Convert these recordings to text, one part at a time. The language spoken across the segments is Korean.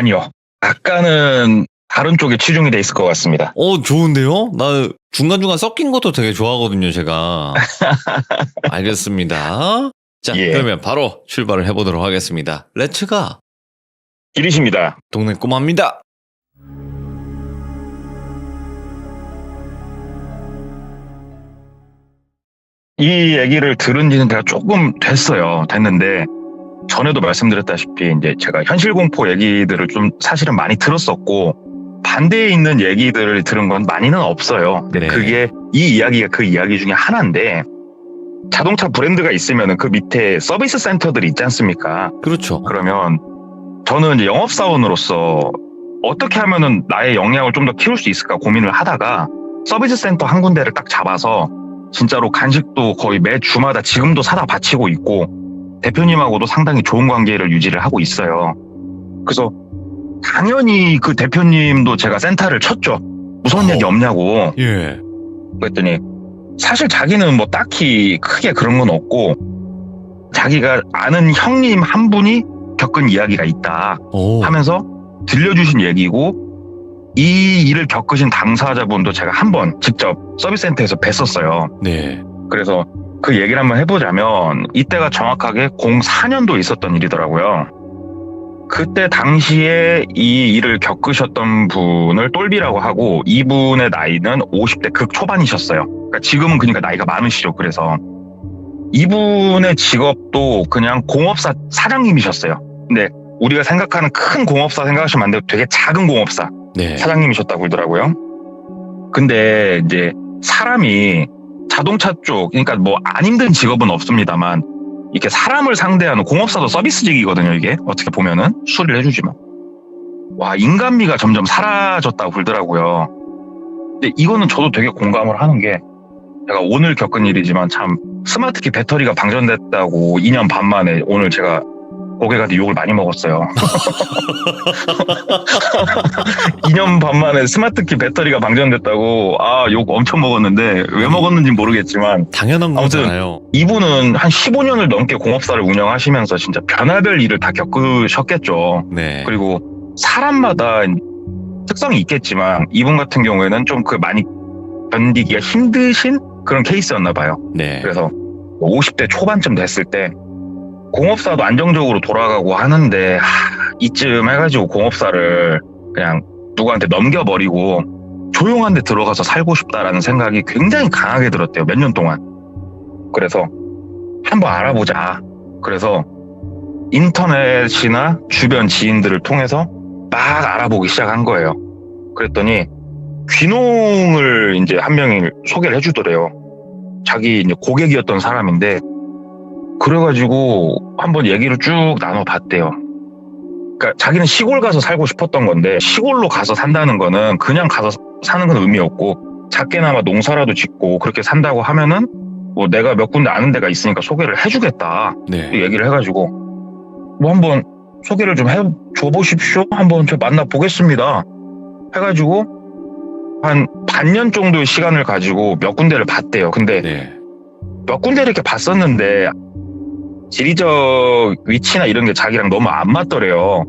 아니요. 약간은 다른 쪽에 치중이 돼 있을 것 같습니다. 좋은데요? 나 중간중간 섞인 것도 되게 좋아하거든요, 제가. 알겠습니다. 자, 예. 그러면 바로 출발을 해보도록 하겠습니다. 렛츠가 길이십니다. 동네 꼬마입니다. 이 얘기를 들은 지는 제가 조금 됐는데, 전에도 말씀드렸다시피, 이제 제가 현실 공포 얘기들을 좀 사실은 많이 들었었고, 반대에 있는 얘기들을 들은 건 많이는 없어요. 근데 네. 이 이야기가 그 이야기 중에 하나인데, 자동차 브랜드가 있으면 그 밑에 서비스 센터들이 있지 않습니까? 그렇죠. 그러면 저는 이제 영업사원으로서 어떻게 하면은 나의 역량을 좀 더 키울 수 있을까 고민을 하다가 서비스 센터 한 군데를 딱 잡아서 진짜로 간식도 거의 매 주마다 지금도 사다 바치고 있고 대표님하고도 상당히 좋은 관계를 유지를 하고 있어요. 그래서 당연히 그 대표님도 제가 센터를 쳤죠. 무서운 얘기 없냐고. 예. 그랬더니 사실 자기는 뭐 딱히 크게 그런 건 없고 자기가 아는 형님 한 분이 겪은 이야기가 있다 하면서 들려주신 얘기고 이 일을 겪으신 당사자분도 제가 한번 직접 서비스 센터에서 뵀었어요. 네. 그래서 그 얘기를 한번 해보자면 이때가 정확하게 04년도에 있었던 일이더라고요. 그때 당시에 이 일을 겪으셨던 분을 똘비라고 하고 이분의 나이는 50대 극초반이셨어요. 그러니까 지금은 그러니까 나이가 많으시죠. 그래서 이분의 직업도 그냥 공업사 사장님이셨어요. 근데 우리가 생각하는 큰 공업사 생각하시면 안 돼요. 되게 작은 공업사 네. 사장님이셨다고 그러더라고요. 근데 이제 사람이 자동차 쪽, 그러니까 뭐 안 힘든 직업은 없습니다만 이렇게 사람을 상대하는 공업사도 서비스직이거든요. 이게 어떻게 보면은 수리를 해주지만 와 인간미가 점점 사라졌다고 그러더라고요. 근데 이거는 저도 되게 공감을 하는 게 제가 오늘 겪은 일이지만 참 스마트키 배터리가 방전됐다고 2년 반 만에 오늘 제가 고객한테 욕을 많이 먹었어요. 2년 반 만에 스마트키 배터리가 방전됐다고 욕 엄청 먹었는데 왜 먹었는지 모르겠지만 당연한 거잖아요. 이분은 한 15년을 넘게 공업사를 운영하시면서 진짜 별의별 일을 다 겪으셨겠죠. 네. 그리고 사람마다 특성이 있겠지만 이분 같은 경우에는 좀 그 많이 견디기가 힘드신 그런 케이스였나 봐요. 네. 그래서 50대 초반쯤 됐을 때 공업사도 안정적으로 돌아가고 하는데 이쯤 해가지고 공업사를 그냥 누구한테 넘겨버리고 조용한 데 들어가서 살고 싶다라는 생각이 굉장히 강하게 들었대요. 몇 년 동안. 그래서 한번 알아보자. 그래서 인터넷이나 주변 지인들을 통해서 막 알아보기 시작한 거예요. 그랬더니 귀농을 이제 한 명이 소개를 해주더래요. 자기 이제 고객이었던 사람인데 그래가지고 한번 얘기를 쭉 나눠봤대요. 그러니까 자기는 시골 가서 살고 싶었던 건데 시골로 가서 산다는 거는 그냥 가서 사는 건 의미 없고 작게나마 농사라도 짓고 그렇게 산다고 하면은 뭐 내가 몇 군데 아는 데가 있으니까 소개를 해주겠다. 네. 얘기를 해가지고 뭐 한번 소개를 좀 해줘보십시오. 한번 저 만나보겠습니다. 해가지고 한 반년 정도의 시간을 가지고 몇 군데를 봤대요. 근데 네. 몇 군데를 이렇게 봤었는데 지리적 위치나 이런 게 자기랑 너무 안 맞더래요.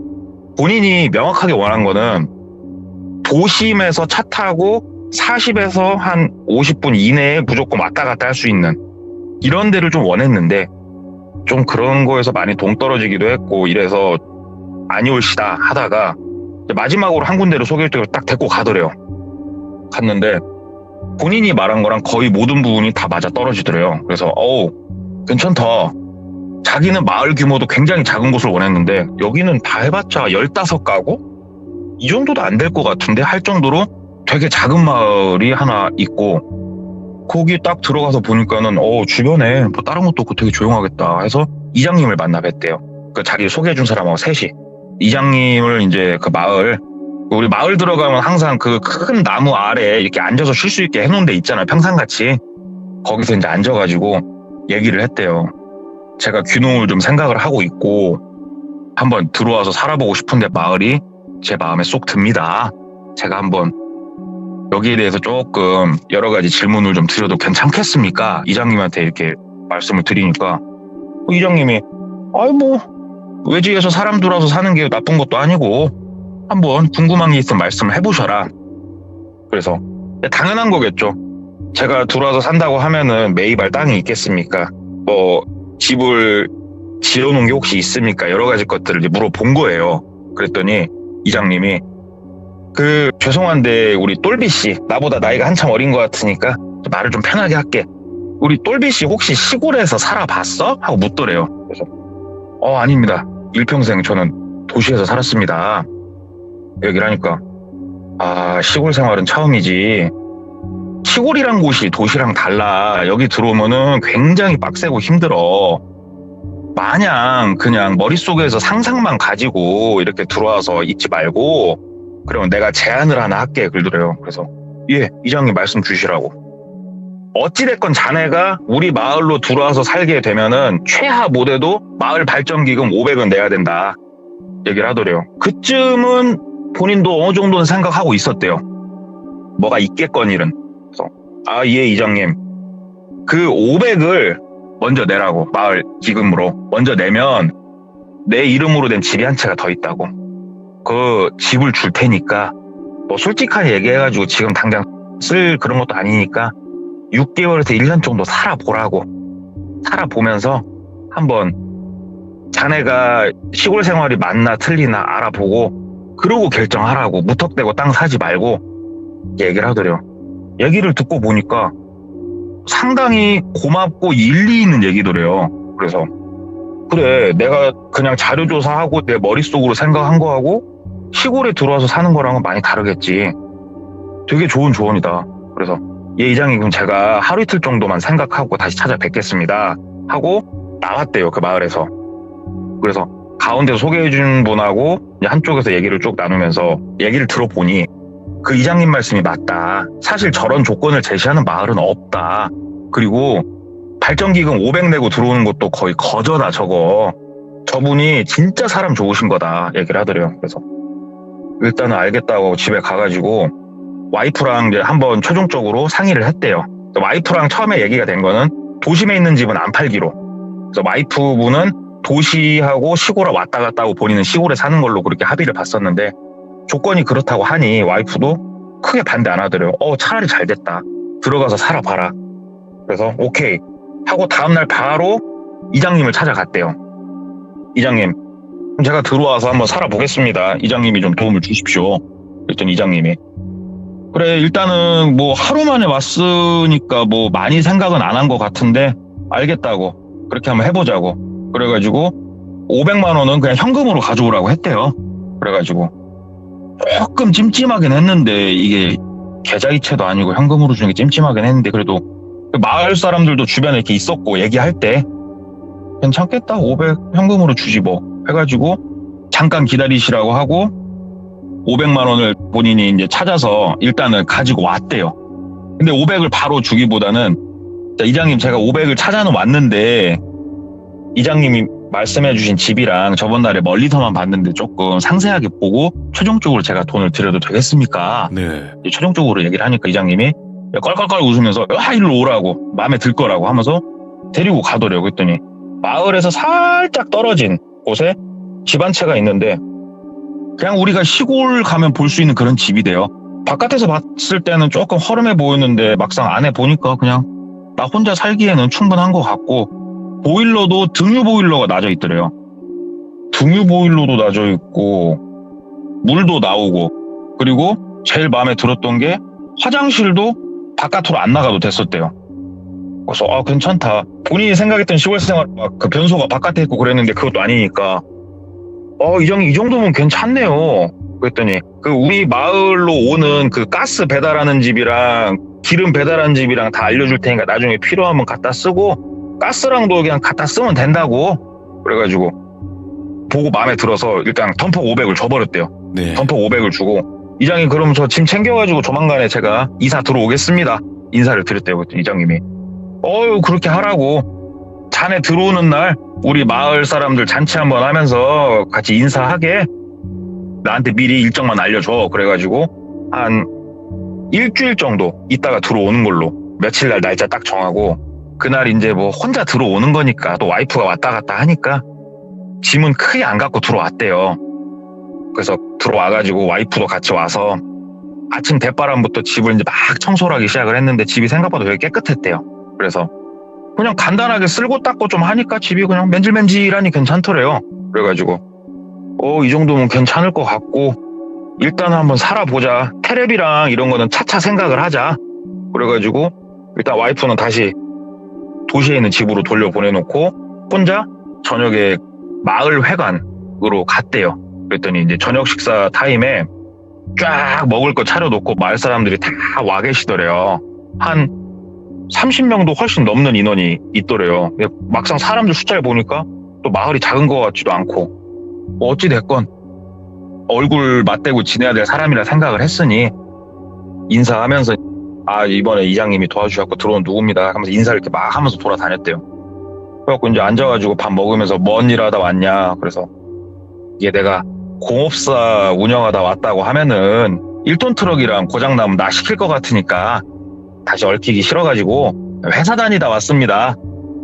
본인이 명확하게 원한 거는 도심에서 차 타고 40에서 한 50분 이내에 무조건 왔다 갔다 할 수 있는 이런 데를 좀 원했는데 좀 그런 거에서 많이 동떨어지기도 했고 이래서 아니 올시다 하다가 마지막으로 한 군데를 소개를 딱 데리고 가더래요. 갔는데 본인이 말한 거랑 거의 모든 부분이 다 맞아 떨어지더래요. 그래서 괜찮다. 자기는 마을 규모도 굉장히 작은 곳을 원했는데 여기는 다 해봤자 15가구? 이 정도도 안 될 것 같은데 할 정도로 되게 작은 마을이 하나 있고 거기 딱 들어가서 보니까는 주변에 뭐 다른 것도 없고 되게 조용하겠다 해서 이장님을 만나 뵀대요. 그 자기 소개해준 사람하고 셋이 이장님을 이제 그 마을 우리 마을 들어가면 항상 그 큰 나무 아래에 이렇게 앉아서 쉴 수 있게 해놓은 데 있잖아요. 평상같이. 거기서 이제 앉아가지고 얘기를 했대요. 제가 귀농을 좀 생각을 하고 있고 한번 들어와서 살아보고 싶은데 마을이 제 마음에 쏙 듭니다. 제가 한번 여기에 대해서 조금 여러 가지 질문을 좀 드려도 괜찮겠습니까? 이장님한테 이렇게 말씀을 드리니까 이장님이 외지에서 사람 들어와서 사는 게 나쁜 것도 아니고 한번 궁금한 게 있으면 말씀을 해보셔라. 그래서 당연한 거겠죠. 제가 들어와서 산다고 하면은 매입할 땅이 있겠습니까? 뭐 집을 지어놓은 게 혹시 있습니까? 여러 가지 것들을 이제 물어본 거예요. 그랬더니 이장님이 죄송한데 우리 똘비 씨, 나보다 나이가 한참 어린 것 같으니까 말을 좀 편하게 할게. 우리 똘비 씨 혹시 시골에서 살아봤어? 하고 묻더래요. 그래서 아닙니다. 일평생 저는 도시에서 살았습니다. 얘기를 하니까 시골 생활은 처음이지. 시골이란 곳이 도시랑 달라. 여기 들어오면은 굉장히 빡세고 힘들어. 마냥 그냥 머릿속에서 상상만 가지고 이렇게 들어와서 있지 말고, 그러면 내가 제안을 하나 할게. 그러더래요. 그래서 예, 이장님 말씀 주시라고. 어찌됐건 자네가 우리 마을로 들어와서 살게 되면은 최하 못해도 마을 발전기금 500은 내야 된다. 얘기를 하더래요. 그쯤은 본인도 어느 정도는 생각하고 있었대요. 뭐가 있겠거니는. 그래서 예, 이장님. 그 500을 먼저 내라고. 마을 기금으로 먼저 내면 내 이름으로 된 집이 한 채가 더 있다고. 그 집을 줄 테니까 뭐 솔직하게 얘기해가지고 지금 당장 쓸 그런 것도 아니니까 6개월에서 1년 정도 살아보라고. 살아보면서 한번 자네가 시골 생활이 맞나 틀리나 알아보고 그러고 결정하라고. 무턱대고 땅 사지 말고 얘기를 하더래요. 얘기를 듣고 보니까 상당히 고맙고 일리 있는 얘기더래요. 그래서 그래, 내가 그냥 자료조사하고 내 머릿속으로 생각한 거하고 시골에 들어와서 사는 거랑은 많이 다르겠지. 되게 좋은 조언이다. 그래서 예, 이장님, 그럼 제가 하루 이틀 정도만 생각하고 다시 찾아뵙겠습니다 하고 나왔대요. 그 마을에서. 그래서 가운데 소개해준 분하고 한쪽에서 얘기를 쭉 나누면서 얘기를 들어보니 그 이장님 말씀이 맞다. 사실 저런 조건을 제시하는 마을은 없다. 그리고 발전기금 500 내고 들어오는 것도 거의 거저다. 저분이 진짜 사람 좋으신 거다 얘기를 하더래요. 그래서 일단은 알겠다고 집에 가가지고 와이프랑 이제 한번 최종적으로 상의를 했대요. 와이프랑 처음에 얘기가 된 거는 도심에 있는 집은 안 팔기로. 그래서 와이프분은 도시하고 시골에 왔다 갔다 하고 본인은 시골에 사는 걸로 그렇게 합의를 봤었는데, 조건이 그렇다고 하니 와이프도 크게 반대 안 하더래요. 차라리 잘 됐다. 들어가서 살아봐라. 그래서 오케이 하고 다음날 바로 이장님을 찾아갔대요. 이장님, 제가 들어와서 한번 살아보겠습니다. 이장님이 좀 도움을 주십시오. 그랬더니 이장님이 그래, 일단은 뭐 하루 만에 왔으니까 뭐 많이 생각은 안 한 것 같은데 알겠다고. 그렇게 한번 해보자고. 그래가지고 500만 원은 그냥 현금으로 가져오라고 했대요. 그래가지고 조금 찜찜하긴 했는데, 이게 계좌이체도 아니고 현금으로 주는 게 찜찜하긴 했는데, 그래도 마을 사람들도 주변에 이렇게 있었고 얘기할 때 괜찮겠다. 500 현금으로 주지 뭐 해가지고 잠깐 기다리시라고 하고 500만 원을 본인이 이제 찾아서 일단은 가지고 왔대요. 근데 500을 바로 주기보다는 이장님, 제가 500을 찾아는 왔는데 이장님이 말씀해 주신 집이랑 저번 달에 멀리서만 봤는데 조금 상세하게 보고 최종적으로 제가 돈을 드려도 되겠습니까? 네. 최종적으로 얘기를 하니까 이장님이 껄껄껄 웃으면서 일로 오라고, 마음에 들 거라고 하면서 데리고 가더래요. 그랬더니 마을에서 살짝 떨어진 곳에 집 한 채가 있는데 그냥 우리가 시골 가면 볼 수 있는 그런 집이래요. 바깥에서 봤을 때는 조금 허름해 보였는데 막상 안에 보니까 그냥 나 혼자 살기에는 충분한 것 같고, 보일러도 등유 보일러가 놔져 있더래요. 등유 보일러도 놔져 있고 물도 나오고, 그리고 제일 마음에 들었던 게 화장실도 바깥으로 안 나가도 됐었대요. 그래서 괜찮다. 본인이 생각했던 시골 생활 그 변소가 바깥에 있고 그랬는데 그것도 아니니까 이 정도면 괜찮네요. 그랬더니 우리 마을로 오는 그 가스 배달하는 집이랑 기름 배달하는 집이랑 다 알려줄 테니까 나중에 필요하면 갖다 쓰고 가스랑도 그냥 갖다 쓰면 된다고. 그래가지고 보고 마음에 들어서 일단 덤퍼 500을 줘버렸대요. 네. 덤퍼 500을 주고 이장님, 그럼 저 짐 챙겨가지고 조만간에 제가 이사 들어오겠습니다. 인사를 드렸대요. 그랬더니 이장님이 그렇게 하라고. 자네 들어오는 날 우리 마을 사람들 잔치 한번 하면서 같이 인사하게 나한테 미리 일정만 알려줘. 그래가지고 한 일주일 정도 있다가 들어오는 걸로 며칠 날 날짜 딱 정하고, 그날 이제 뭐 혼자 들어오는 거니까 또 와이프가 왔다 갔다 하니까 짐은 크게 안 갖고 들어왔대요. 그래서 들어와가지고 와이프도 같이 와서 아침 대바람부터 집을 이제 막 청소를 하기 시작을 했는데 집이 생각보다 되게 깨끗했대요. 그래서 그냥 간단하게 쓸고 닦고 좀 하니까 집이 그냥 맨질맨질하니 괜찮더래요. 그래가지고 이 정도면 괜찮을 것 같고 일단 한번 살아보자. 테레비랑 이런 거는 차차 생각을 하자. 그래가지고 일단 와이프는 다시 도시에 있는 집으로 돌려보내놓고 혼자 저녁에 마을 회관으로 갔대요. 그랬더니 이제 저녁 식사 타임에 쫙 먹을 거 차려놓고 마을 사람들이 다 와 계시더래요. 한 30명도 훨씬 넘는 인원이 있더래요. 막상 사람들 숫자를 보니까 또 마을이 작은 것 같지도 않고 어찌됐건 얼굴 맞대고 지내야 될 사람이라 생각을 했으니 인사하면서 이번에 이장님이 도와주셔서 들어온 누구입니다 하면서 인사를 이렇게 막 하면서 돌아다녔대요. 그래갖고 이제 앉아가지고 밥 먹으면서 뭔 일 하다 왔냐. 그래서 이게 내가 공업사 운영하다 왔다고 하면은 1톤 트럭이랑 고장나면 나 시킬 것 같으니까 다시 얽히기 싫어가지고 회사 다니다 왔습니다.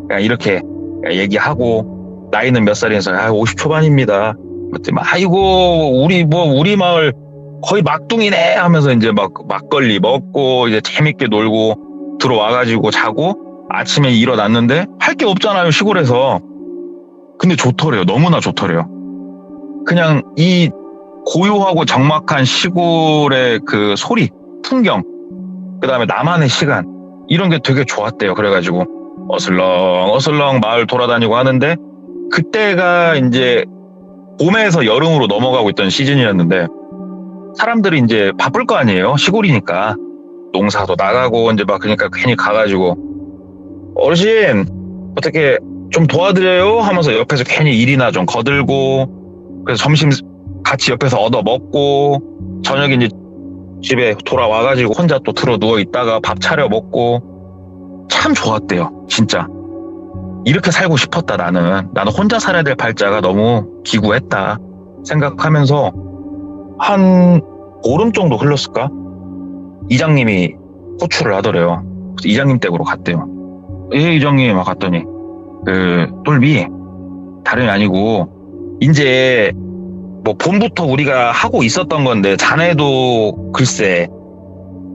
그냥 이렇게 얘기하고 나이는 몇 살이면서 50 초반입니다. 그랬더니 아이고 우리 마을 거의 막둥이네 하면서 이제 막 막걸리 먹고 이제 재밌게 놀고 들어와가지고 자고 아침에 일어났는데 할 게 없잖아요 시골에서. 근데 좋더래요. 너무나 좋더래요. 그냥 이 고요하고 적막한 시골의 그 소리, 풍경, 그 다음에 나만의 시간 이런 게 되게 좋았대요. 그래가지고 어슬렁 마을 돌아다니고 하는데 그때가 이제 봄에서 여름으로 넘어가고 있던 시즌이었는데 사람들이 이제 바쁠 거 아니에요. 시골이니까 농사도 나가고 이제 막 그러니까 괜히 가가지고 어르신 어떻게 좀 도와드려요 하면서 옆에서 괜히 일이나 좀 거들고 그래서 점심 같이 옆에서 얻어 먹고 저녁에 이제 집에 돌아와가지고 혼자 또 들어 누워 있다가 밥 차려 먹고 참 좋았대요. 진짜 이렇게 살고 싶었다. 나는 혼자 살아야 될 팔자가 너무 기구했다 생각하면서 한 보름 정도 흘렀을까? 이장님이 호출을 하더래요. 그래서 이장님 댁으로 갔대요. 예, 이장님 갔더니 똘비 다름이 아니고 이제 뭐 봄부터 우리가 하고 있었던 건데 자네도 글쎄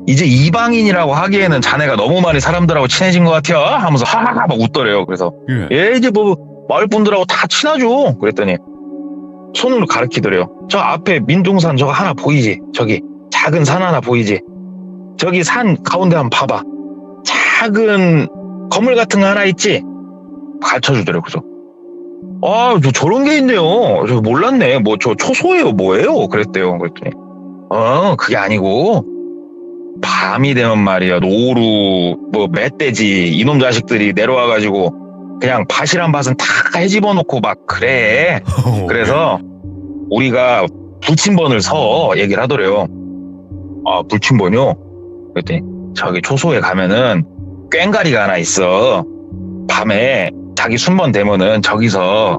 이제 이방인이라고 하기에는 자네가 너무 많이 사람들하고 친해진 것 같아요 하면서 하하하 막 웃더래요. 그래서 이제 뭐 마을 분들하고 다 친하죠. 그랬더니 손으로 가리키더래요. 저 앞에 민둥산 저거 하나 보이지? 저기 작은 산 하나 보이지? 저기 산 가운데 한번 봐봐. 작은 건물 같은 거 하나 있지? 가르쳐주더래요. 그래서 저런 게 있네요. 저 몰랐네. 뭐 저 초소예요 뭐예요? 그랬대요. 그랬더니 그게 아니고 밤이 되면 말이야 노루 뭐 멧돼지 이놈 자식들이 내려와가지고 그냥 밭이란 밭은 다 해집어 놓고 막 그래. 그래서 우리가 불침번을 서 얘기를 하더래요. 불침번이요? 그랬더니 저기 초소에 가면은 꽹가리가 하나 있어. 밤에 자기 순번 되면은 저기서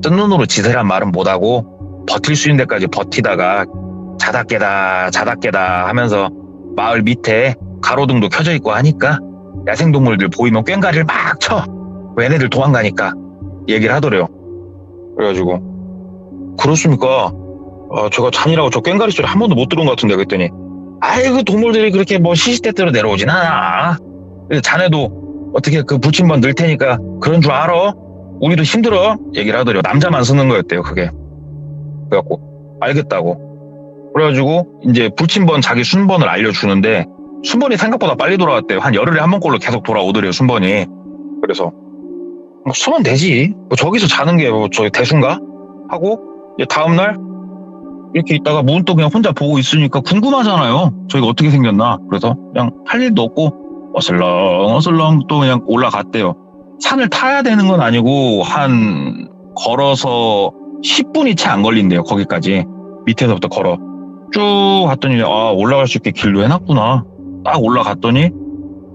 뜬 눈으로 지새란 말은 못하고 버틸 수 있는 데까지 버티다가 자다 깨다 하면서 마을 밑에 가로등도 켜져 있고 하니까 야생동물들 보이면 꽹가리를 막 쳐. 얘네들 도망가니까 얘기를 하더래요. 그래가지고 그렇습니까? 제가 잔이라고 저 꽹가리 소리 한 번도 못 들은 것 같은데. 그랬더니 그 동물들이 그렇게 뭐 시시때때로 내려오진 않아. 자네도 어떻게 그 불침번 넣을 테니까 그런 줄 알아? 우리도 힘들어. 얘기를 하더래요. 남자만 쓰는 거였대요 그게. 그래갖고 알겠다고. 그래가지고 이제 불침번 자기 순번을 알려주는데 순번이 생각보다 빨리 돌아왔대요. 한 열흘에 한 번꼴로 계속 돌아오더래요 순번이. 그래서 뭐 쓰면 되지. 뭐 저기서 자는 게 뭐 저기 대수인가? 하고 이제 다음날 이렇게 있다가 문또 그냥 혼자 보고 있으니까 궁금하잖아요. 저희가 어떻게 생겼나. 그래서 그냥 할 일도 없고 어슬렁 또 그냥 올라갔대요. 산을 타야 되는 건 아니고 한 걸어서 10분이 채 안 걸린대요. 거기까지 밑에서부터 걸어 쭉 갔더니 올라갈 수 있게 길도 해놨구나. 딱 올라갔더니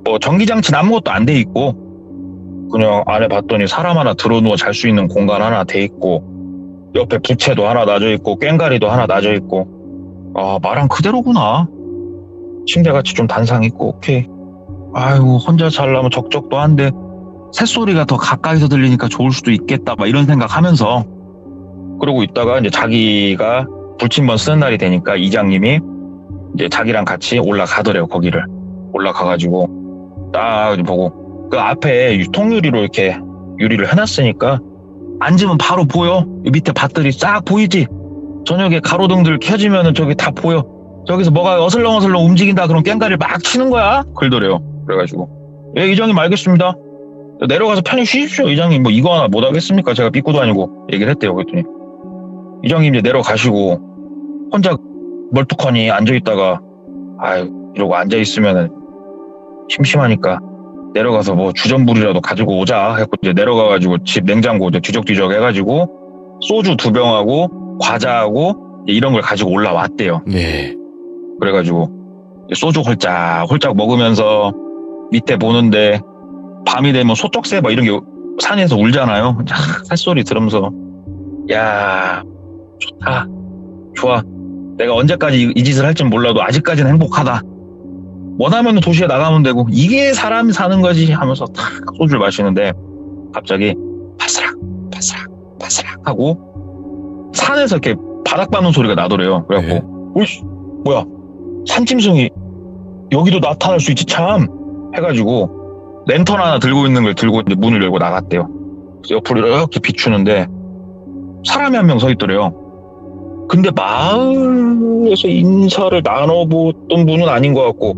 뭐 전기장치는 아무것도 안 돼 있고 그냥 안에 봤더니 사람 하나 들어누워 잘 수 있는 공간 하나 돼 있고 옆에 부채도 하나 놔져 있고 꽹가리도 하나 놔져 있고 말한 그대로구나. 침대같이 좀 단상 있고 오케이. 아이고 혼자 살려면 적적도 한데 새소리가 더 가까이서 들리니까 좋을 수도 있겠다 막 이런 생각하면서 그러고 있다가 이제 자기가 불침번 쓰는 날이 되니까 이장님이 이제 자기랑 같이 올라가더래요. 거기를 올라가가지고 딱 보고 그 앞에 통유리로 이렇게 유리를 해놨으니까 앉으면 바로 보여. 밑에 밭들이 싹 보이지. 저녁에 가로등들 켜지면은 저기 다 보여. 저기서 뭐가 어슬렁어슬렁 움직인다 그럼 깽가리를 막 치는 거야. 그러더래요. 그래가지고 예 이장님 알겠습니다. 내려가서 편히 쉬십시오. 이장님 뭐 이거 하나 못 하겠습니까? 제가 삐꾸도 아니고 얘기를 했대요. 그랬더니 이장님 이제 내려가시고 혼자 멀뚝하니 앉아있다가 아유 이러고 앉아있으면은 심심하니까 내려가서 뭐 주전부리라도 가지고 오자 했고 이제 내려가가지고 집 냉장고 이제 뒤적뒤적 해가지고 소주 2병하고 과자하고 이런 걸 가지고 올라왔대요. 네. 그래가지고 소주 홀짝홀짝 먹으면서 밑에 보는데 밤이 되면 소떡새 막 이런 게 산에서 울잖아요. 햇소리 들으면서 야 좋다 좋아 내가 언제까지 이 짓을 할지 몰라도 아직까지는 행복하다. 원하면 도시에 나가면 되고 이게 사람이 사는 거지 하면서 탁 소주를 마시는데 갑자기 바스락 바스락 바스락 하고 산에서 이렇게 바닥 밟는 소리가 나더래요. 그래갖고 오이씨 뭐야 산짐승이 여기도 나타날 수 있지 참 해가지고 랜턴 하나 들고 있는 걸 들고 이제 문을 열고 나갔대요. 그래서 옆으로 이렇게 비추는데 사람이 한 명 서 있더래요. 근데 마을에서 인사를 나눠보던 분은 아닌 것 같고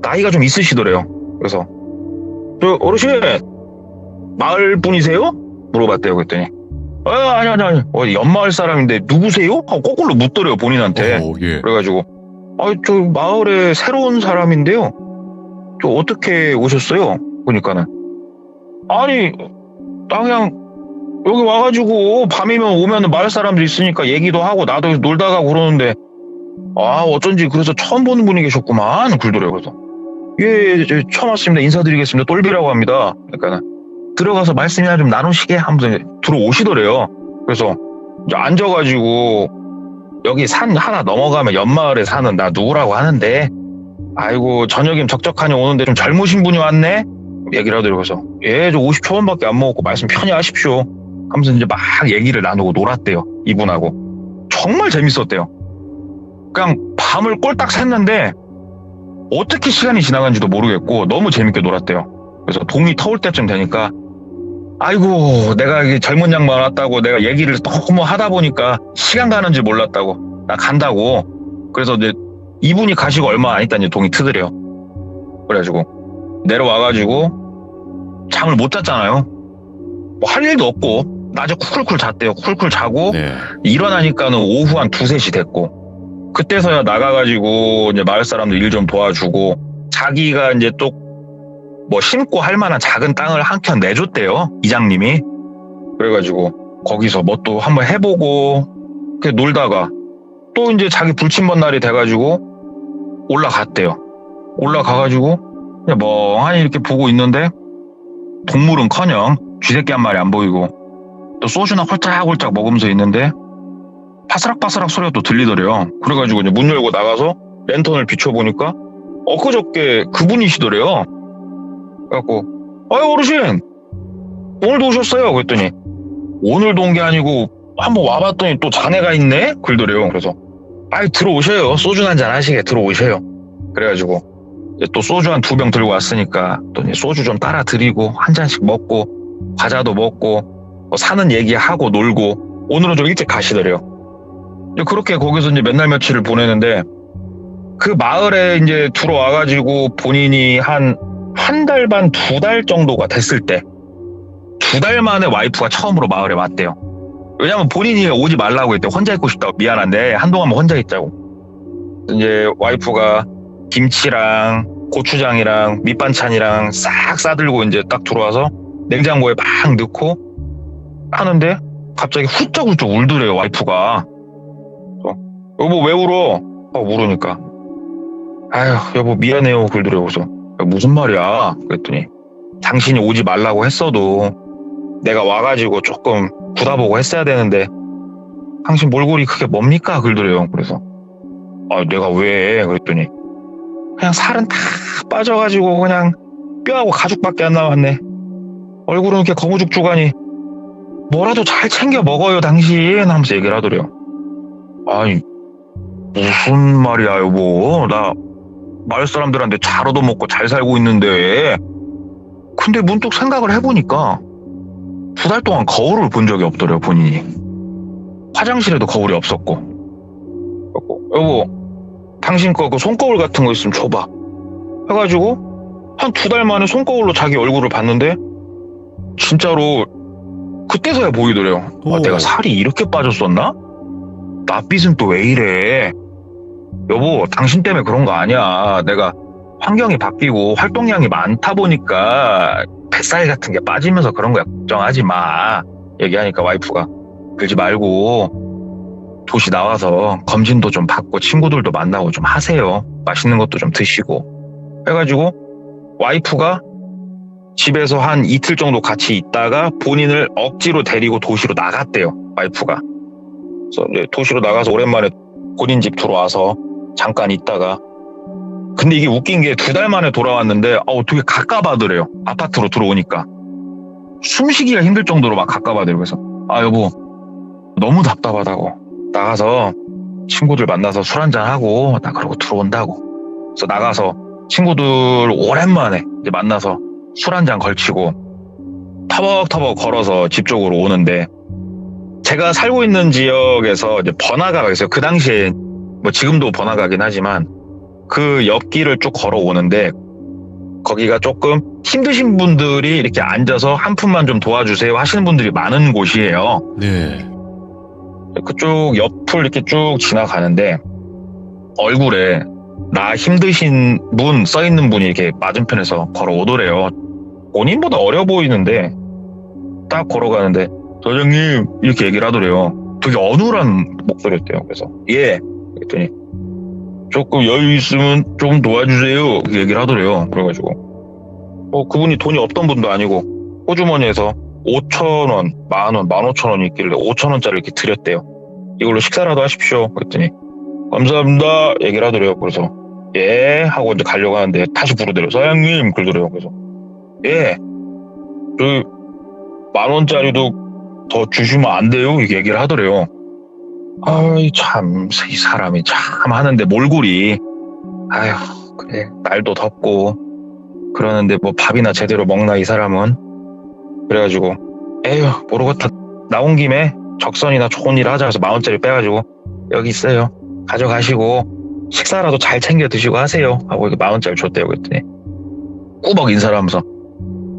나이가 좀 있으시더래요. 그래서 저 어르신 마을 분이세요? 물어봤대요. 그랬더니 아니 옆마을 사람인데 누구세요? 하고 거꾸로 묻더래요 본인한테. 예. 그래가지고 저 마을에 새로운 사람인데요. 저 어떻게 오셨어요? 보니까는 아니 나 그냥 여기 와가지고 밤이면 오면은 마을 사람들 있으니까 얘기도 하고 나도 놀다 가고 그러는데 어쩐지 그래서 처음 보는 분이 계셨구만 그러더래요. 그래서 예 처음 왔습니다. 인사드리겠습니다. 똘비라고 합니다. 그러니까 들어가서 말씀이나 좀 나누시게 하면서 이제 들어오시더래요. 그래서 이제 앉아가지고 여기 산 하나 넘어가면 옆마을에 사는 나 누구라고 하는데 아이고 저녁이면 적적하니 오는데 좀 젊으신 분이 왔네 얘기를 하더라고요. 그래서 저 50초원밖에 안 먹었고 말씀 편히 하십시오 하면서 이제 막 얘기를 나누고 놀았대요. 이분하고 정말 재밌었대요. 그냥 밤을 꼴딱 샜는데 어떻게 시간이 지나간지도 모르겠고 너무 재밌게 놀았대요. 그래서 동이 터올 때쯤 되니까 아이고 내가 이게 젊은 양반 왔다고 내가 얘기를 너무 하다 보니까 시간 가는 줄 몰랐다고 나 간다고. 그래서 이제 이분이 가시고 얼마 안 있다 이제 동이 트더래요. 그래가지고 내려와가지고 잠을 못 잤잖아요. 뭐 할 일도 없고 낮에 쿨쿨 잤대요. 쿨쿨 자고 네. 일어나니까는 오후 한 2-3시 됐고 그때서야 나가가지고 이제 마을 사람들 일 좀 도와주고 자기가 이제 또 뭐 심고 할 만한 작은 땅을 한 켠 내줬대요. 이장님이. 그래가지고 거기서 뭐 또 한번 해보고 그렇게 놀다가 또 이제 자기 불침번 날이 돼가지고 올라갔대요. 올라가가지고 그냥 멍하니 이렇게 보고 있는데 동물은커녕 쥐새끼 한 마리 안 보이고 또 소주나 홀짝홀짝 먹으면서 있는데 바스락바스락 소리가 또 들리더래요. 그래가지고 이제 문 열고 나가서 랜턴을 비춰보니까 엊그저께 그분이시더래요. 그래갖고 어르신 오늘도 오셨어요? 그랬더니 오늘도 온 게 아니고 한번 와봤더니 또 자네가 있네? 그러더래요. 그래서 들어오셔요. 소주 한잔 하시게 들어오셔요. 그래가지고 이제 또 소주 한 2병 들고 왔으니까 또 이제 소주 좀 따라 드리고 한 잔씩 먹고 과자도 먹고 뭐 사는 얘기하고 놀고 오늘은 좀 일찍 가시더래요. 그렇게 거기서 이제 몇 날 며칠을 보내는데 그 마을에 이제 들어와가지고 본인이 한 달 반, 2달 정도가 됐을 때 2달 만에 와이프가 처음으로 마을에 왔대요. 왜냐면 본인이 오지 말라고 했대. 혼자 있고 싶다고. 미안한데 한동안만 혼자 있자고. 이제 와이프가 김치랑 고추장이랑 밑반찬이랑 싹 싸들고 이제 딱 들어와서 냉장고에 막 넣고 하는데 갑자기 훌쩍훌쩍 울더래요. 와이프가. 여보 왜 울어? 울으니까 아휴 여보 미안해요 그러더래요. 그래서 무슨 말이야? 그랬더니 당신이 오지 말라고 했어도 내가 와가지고 조금 굳어보고 했어야 되는데 당신 몰골이 그게 뭡니까? 그러더래요. 그래서 내가 왜? 그랬더니 그냥 살은 다 빠져가지고 그냥 뼈하고 가죽밖에 안 남았네. 얼굴은 이렇게 거무죽죽하니 뭐라도 잘 챙겨 먹어요 당신 하면서 얘기를 하더래요. 아니, 무슨 말이야, 여보. 나 마을 사람들한테 잘 얻어먹고 잘 살고 있는데. 근데 문득 생각을 해보니까 2달 동안 거울을 본 적이 없더래요, 본인이. 화장실에도 거울이 없었고. 여보, 당신 거 그 손거울 같은 거 있으면 줘봐. 해가지고 한 2달 만에 손거울로 자기 얼굴을 봤는데 진짜로 그때서야 보이더래요. 아, 내가 살이 이렇게 빠졌었나? 낯빛은 또 왜 이래? 여보, 당신 때문에 그런 거 아니야. 내가 환경이 바뀌고 활동량이 많다 보니까 뱃살 같은 게 빠지면서 그런 거야. 걱정하지 마. 얘기하니까 와이프가 그러지 말고 도시 나와서 검진도 좀 받고 친구들도 만나고 좀 하세요. 맛있는 것도 좀 드시고. 해가지고 와이프가 집에서 한 이틀 정도 같이 있다가 본인을 억지로 데리고 도시로 나갔대요. 와이프가. 그래서 이제 도시로 나가서 오랜만에 본인 집 들어와서 잠깐 있다가 근데 이게 웃긴 게 2달 만에 돌아왔는데 되게 가까워하더래요. 아파트로 들어오니까. 숨쉬기가 힘들 정도로 막 가까워하더래요. 그래서 여보 너무 답답하다고. 나가서 친구들 만나서 술 한잔하고 나 그러고 들어온다고. 그래서 나가서 친구들 오랜만에 이제 만나서 술 한잔 걸치고 터벅터벅 걸어서 집 쪽으로 오는데 제가 살고 있는 지역에서 이제 번화가가 있어요. 그 당시에 뭐 지금도 번화가긴 하지만 그 옆길을 쭉 걸어오는데 거기가 조금 힘드신 분들이 이렇게 앉아서 한 푼만 좀 도와주세요 하시는 분들이 많은 곳이에요. 네. 그쪽 옆을 이렇게 쭉 지나가는데 얼굴에 나 힘드신 분 써있는 분이 이렇게 맞은편에서 걸어오더래요. 본인보다 어려 보이는데 딱 걸어가는데 사장님 이렇게 얘기를 하더래요. 되게 어눌한 목소리였대요. 그래서 예 그랬더니 조금 여유 있으면 좀 도와주세요 이렇게 얘기를 하더래요. 그래가지고 그분이 돈이 없던 분도 아니고 호주머니에서 5,000원, 10,000원, 15,000원이 있길래 5,000원짜리 이렇게 드렸대요. 이걸로 식사라도 하십시오. 그랬더니 감사합니다 얘기를 하더래요. 그래서 예 하고 이제 가려고 하는데 다시 부르더래요. 사장님 그러더래요. 그래서 예 그 10,000원짜리도 더 주시면 안 돼요 이렇게 얘기를 하더래요. 아이 참 이 사람이 참 하는데 몰골이 아휴 그래 날도 덥고 그러는데 뭐 밥이나 제대로 먹나 이 사람은. 그래가지고 에휴 모르겠다 나온 김에 적선이나 좋은 일 하자 해서 10,000원짜리 빼가지고 여기 있어요 가져가시고 식사라도 잘 챙겨 드시고 하세요 하고 이렇게 10,000원짜리 줬대요. 그랬더니 꾸벅 인사를 하면서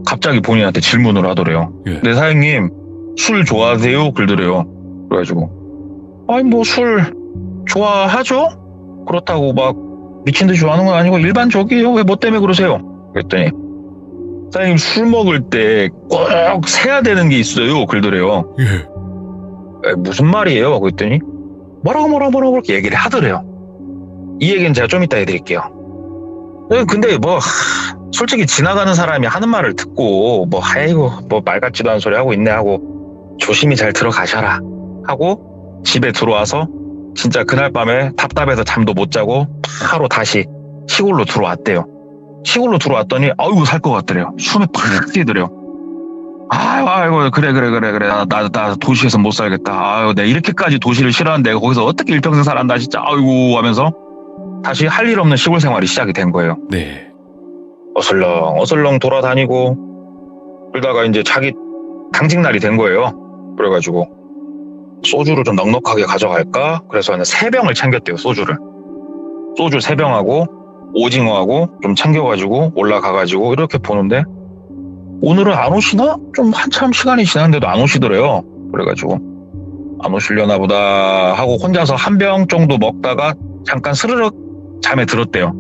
갑자기 본인한테 질문을 하더래요. 예. 네 사장님 술 좋아하세요? 그러더래요. 그래가지고 아니 뭐 술 좋아하죠? 그렇다고 막 미친 듯이 좋아하는 건 아니고 일반적이에요. 왜 뭐 때문에 그러세요? 그랬더니 사장님 술 먹을 때 꼭 세야 되는 게 있어요. 그러더래요. 예. 무슨 말이에요? 그랬더니 뭐라고 이렇게 얘기를 하더래요. 이 얘기는 제가 좀 이따 해드릴게요. 근데 뭐 솔직히 지나가는 사람이 하는 말을 듣고 뭐 아이고 뭐 말 같지도 않은 소리 하고 있네 하고 조심히 잘 들어가셔라 하고 집에 들어와서 진짜 그날 밤에 답답해서 잠도 못 자고 바로 다시 시골로 들어왔대요. 시골로 들어왔더니 아이고 살 것 같더래요. 숨이 팍 뛰더래요. 아이고 그래 나 도시에서 못 살겠다. 아유 내가 이렇게까지 도시를 싫어하는데 내가 거기서 어떻게 일평생 살았나 진짜 아이고 하면서 다시 할 일 없는 시골 생활이 시작이 된 거예요. 네. 어슬렁 돌아다니고 그러다가 이제 자기 당직날이 된 거예요. 그래가지고 소주를 좀 넉넉하게 가져갈까? 그래서 한 3병을 챙겼대요. 소주를. 소주 3병하고 오징어하고 좀 챙겨가지고 올라가가지고 이렇게 보는데 오늘은 안 오시나? 좀 한참 시간이 지났는데도 안 오시더래요. 그래가지고 안 오시려나 보다 하고 혼자서 1병 정도 먹다가 잠깐 스르륵 잠에 들었대요.